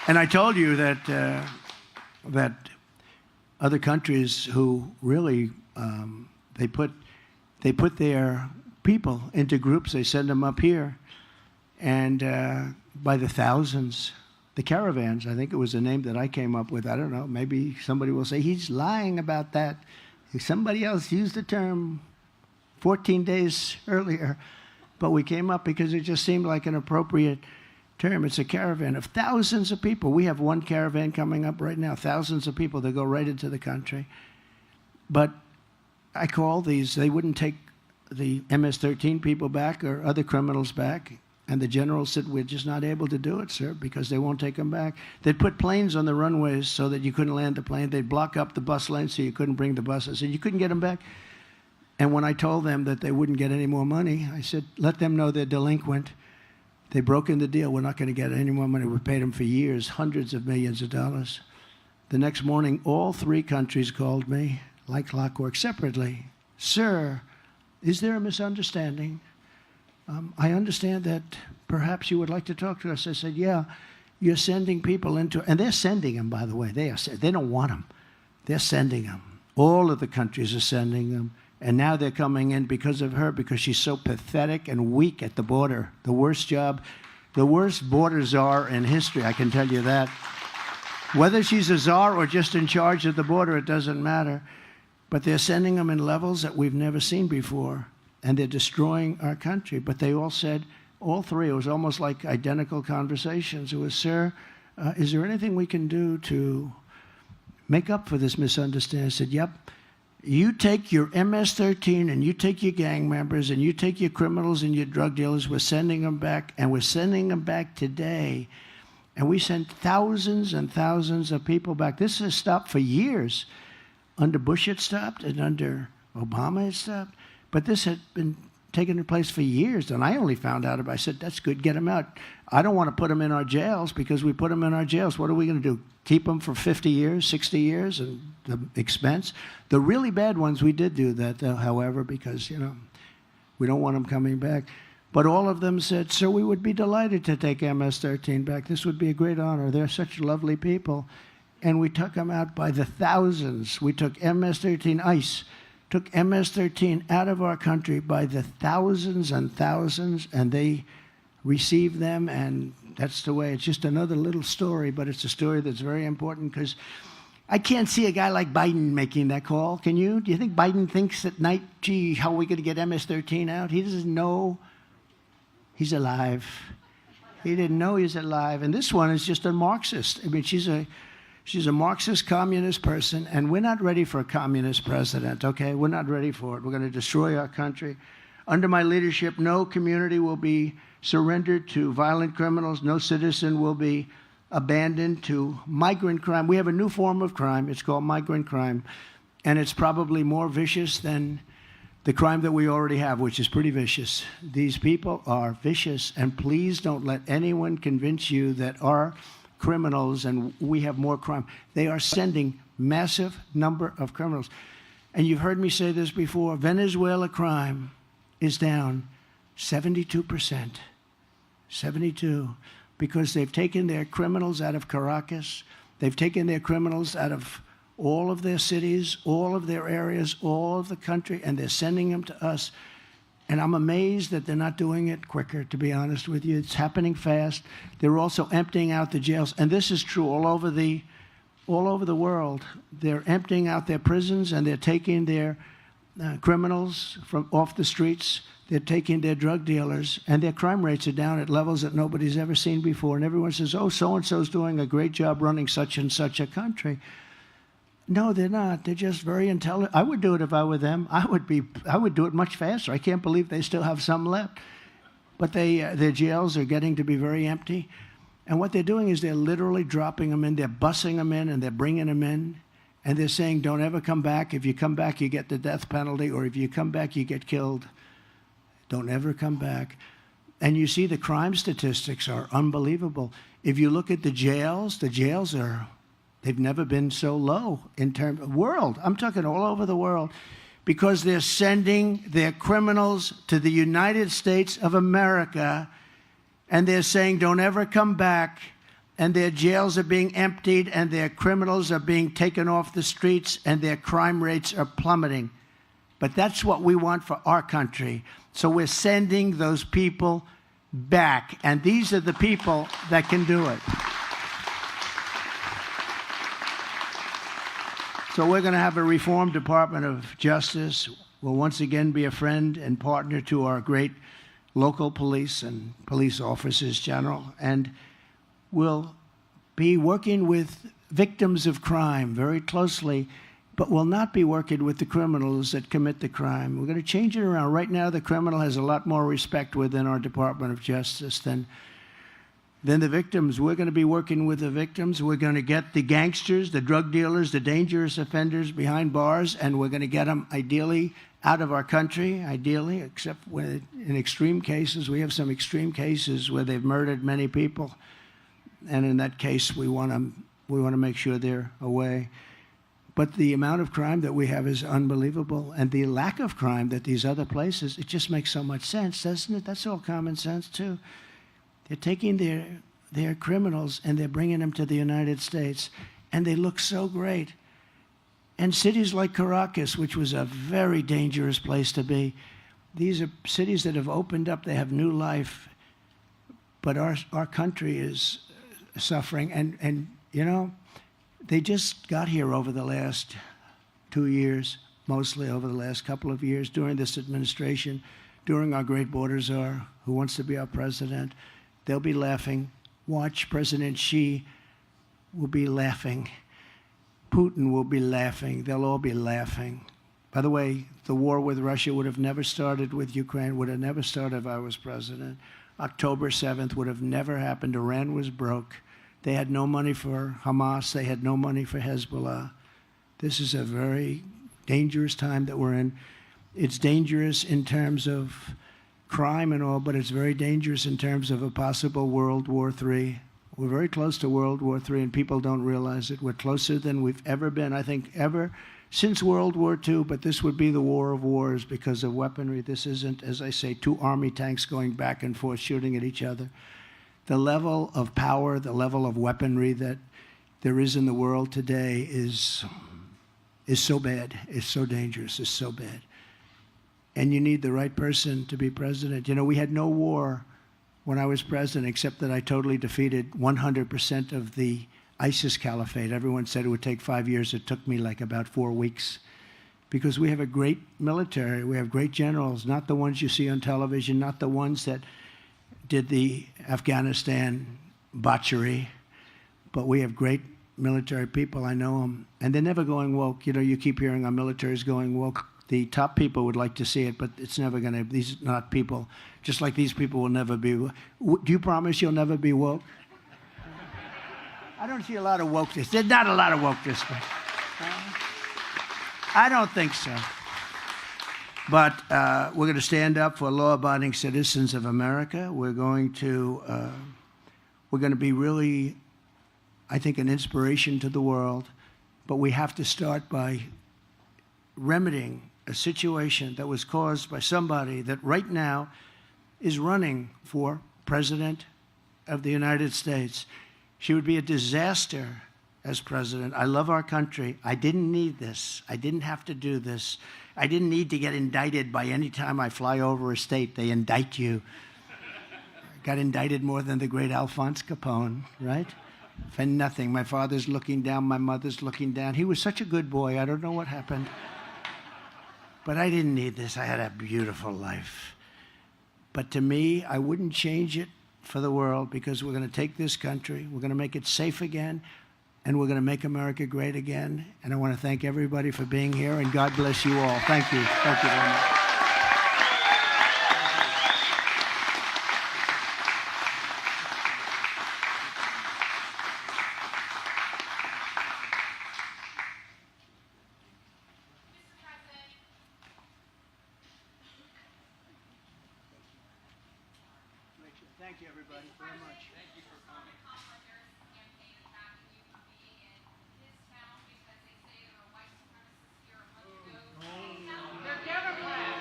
And I told you that that other countries who really they put their people into groups. They send them up here, and by the thousands, the caravans. I think it was the name that I came up with. I don't know. Maybe somebody will say he's lying about that. Somebody else used the term 14 days earlier, but we came up because it just seemed like an appropriate term. It's a caravan of thousands of people. We have one caravan coming up right now, thousands of people that go right into the country. But I call these, they wouldn't take the MS-13 people back or other criminals back. And the general said, we're just not able to do it, sir, because they won't take them back. They'd put planes on the runways so that you couldn't land the plane. They'd block up the bus lane so you couldn't bring the buses. And you couldn't get them back. And when I told them that they wouldn't get any more money, I said, let them know they're delinquent. They broke in the deal. We're not going to get any more money. We paid them for years, hundreds of millions of dollars. The next morning, all three countries called me, like clockwork, separately. Sir, is there a misunderstanding? I understand that perhaps you would like to talk to us. I said, yeah, you're sending people into, and they're sending them, by the way. They don't want them. They're sending them. All of the countries are sending them. And now they're coming in because of her, because she's so pathetic and weak at the border. The worst job, the worst border czar in history, I can tell you that. Whether she's a czar or just in charge of the border, it doesn't matter. But they're sending them in levels that we've never seen before. And they're destroying our country. But they all said, all three, it was almost like identical conversations. It was, sir, is there anything we can do to make up for this misunderstanding? I said, yep. You take your MS-13 and you take your gang members and you take your criminals and your drug dealers. We're sending them back, and we're sending them back today. And we sent thousands and thousands of people back. This has stopped for years. Under Bush it stopped, and under Obama it stopped. But this had been taking place for years, and I only found out about it. I said, that's good, get them out. I don't want to put them in our jails, because we put them in our jails. What are we going to do? Keep them for 50 years, 60 years, and the expense? The really bad ones, we did do that, however, because, you know, we don't want them coming back. But all of them said, sir, we would be delighted to take MS-13 back. This would be a great honor. They're such lovely people. And we took them out by the thousands. We took MS-13 ICE, took MS-13 out of our country by the thousands and thousands, and they received them, and that's the way. It's just another little story, but it's a story that's very important, because I can't see a guy like Biden making that call. Can you? Do you think Biden thinks at night, gee, how are we going to get MS-13 out? He doesn't know he's alive. He didn't know he's alive. And this one is just a Marxist. I mean, she's a Marxist communist person, and we're not ready for a communist president, okay? We're not ready for it. We're going to destroy our country. Under my leadership, no community will be surrendered to violent criminals. No citizen will be abandoned to migrant crime. We have a new form of crime. It's called migrant crime, and it's probably more vicious than the crime that we already have, which is pretty vicious. These people are vicious, and please don't let anyone convince you that our criminals and we have more crime. They are sending massive number of criminals. And you've heard me say this before, Venezuela crime is down 72%. 72. Because they've taken their criminals out of Caracas. They've taken their criminals out of all of their cities, all of their areas, all of the country, and they're sending them to us. And I'm amazed that they're not doing it quicker, to be honest with you. It's happening fast. They're also emptying out the jails. And this is true all over the world. They're emptying out their prisons, and they're taking their criminals from off the streets. They're taking their drug dealers, and their crime rates are down at levels that nobody's ever seen before. And everyone says, oh, so-and-so's doing a great job running such and such a country. No, they're not. They're just very intelligent. I would do it if I were them. I would do it much faster. I can't believe they still have some left. But their jails are getting to be very empty. And what they're doing is they're literally dropping them in. They're busing them in, and they're bringing them in. And they're saying, don't ever come back. If you come back, you get the death penalty. Or if you come back, you get killed. Don't ever come back. And you see the crime statistics are unbelievable. If you look at the jails are... They've never been so low in terms of world. I'm talking all over the world, because they're sending their criminals to the United States of America, and they're saying, don't ever come back, and their jails are being emptied, and their criminals are being taken off the streets, and their crime rates are plummeting. But that's what we want for our country. So we're sending those people back, and these are the people that can do it. So we're going to have a reformed Department of Justice. We'll once again be a friend and partner to our great local police and police officers general. And we'll be working with victims of crime very closely, but we'll not be working with the criminals that commit the crime. We're going to change it around. Right now, the criminal has a lot more respect within our Department of Justice than the victims. We're going to be working with the victims. We're going to get the gangsters, the drug dealers, the dangerous offenders behind bars, and we're going to get them ideally out of our country, ideally, except in extreme cases. We have some extreme cases where they've murdered many people, and in that case, we want to make sure they're away. But the amount of crime that we have is unbelievable, and the lack of crime that these other places, it just makes so much sense, doesn't it? That's all common sense, too. They're taking their criminals and they're bringing them to the United States, and they look so great. And cities like Caracas, which was a very dangerous place to be, these are cities that have opened up. They have new life, but our country is suffering. And you know, they just got here over the last 2 years, mostly over the last couple of years during this administration, during our great border czar, who wants to be our president. They'll be laughing. Watch, President Xi will be laughing. Putin will be laughing. They'll all be laughing. By the way, the war with Russia would have never started with Ukraine, would have never started if I was president. October 7th would have never happened. Iran was broke. They had no money for Hamas. They had no money for Hezbollah. This is a very dangerous time that we're in. It's dangerous in terms of crime and all, but it's very dangerous in terms of a possible World War III. We're very close to World War III, and people don't realize it. We're closer than we've ever been, I think, ever since World War II, but this would be the war of wars because of weaponry. This isn't, as I say, two army tanks going back and forth shooting at each other. The level of power, the level of weaponry that there is in the world today is so bad. It's so dangerous. It's so bad. And you need the right person to be president. You know, we had no war when I was president, except that I totally defeated 100% of the ISIS caliphate. Everyone said it would take 5 years. It took me like about 4 weeks because we have a great military. We have great generals, not the ones you see on television, not the ones that did the Afghanistan botchery, but we have great military people. I know them, and they're never going woke. You know, you keep hearing our military is going woke. The top people would like to see it, but it's never going to. These are not people, just like these people will never be. Do you promise you'll never be woke? I don't see a lot of wokeness. There's not a lot of wokeness, but I don't think so. But we're going to stand up for law-abiding citizens of America. We're going to be really, I think, an inspiration to the world. But we have to start by remedying a situation that was caused by somebody that right now is running for president of the United States. She would be a disaster as president. I love our country. I didn't need this. I didn't have to do this. I didn't need to get indicted by any time I fly over a state. They indict you. I got indicted more than the great Alphonse Capone, right? For nothing. My father's looking down. My mother's looking down. He was such a good boy. I don't know what happened. But I didn't need this. I had a beautiful life. But to me, I wouldn't change it for the world because we're going to take this country, we're going to make it safe again, and we're going to make America great again. And I want to thank everybody for being here, and God bless you all. Thank you. Thank you very much. Thank you, everybody, very much. Thank you for coming. Kamala Harris' campaign attacking you for being in his town because they say there are white supremacists here a month ago. They're Democrats.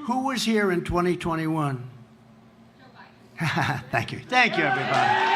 Who was here in 2021? Joe Biden. Thank you. Thank you, everybody.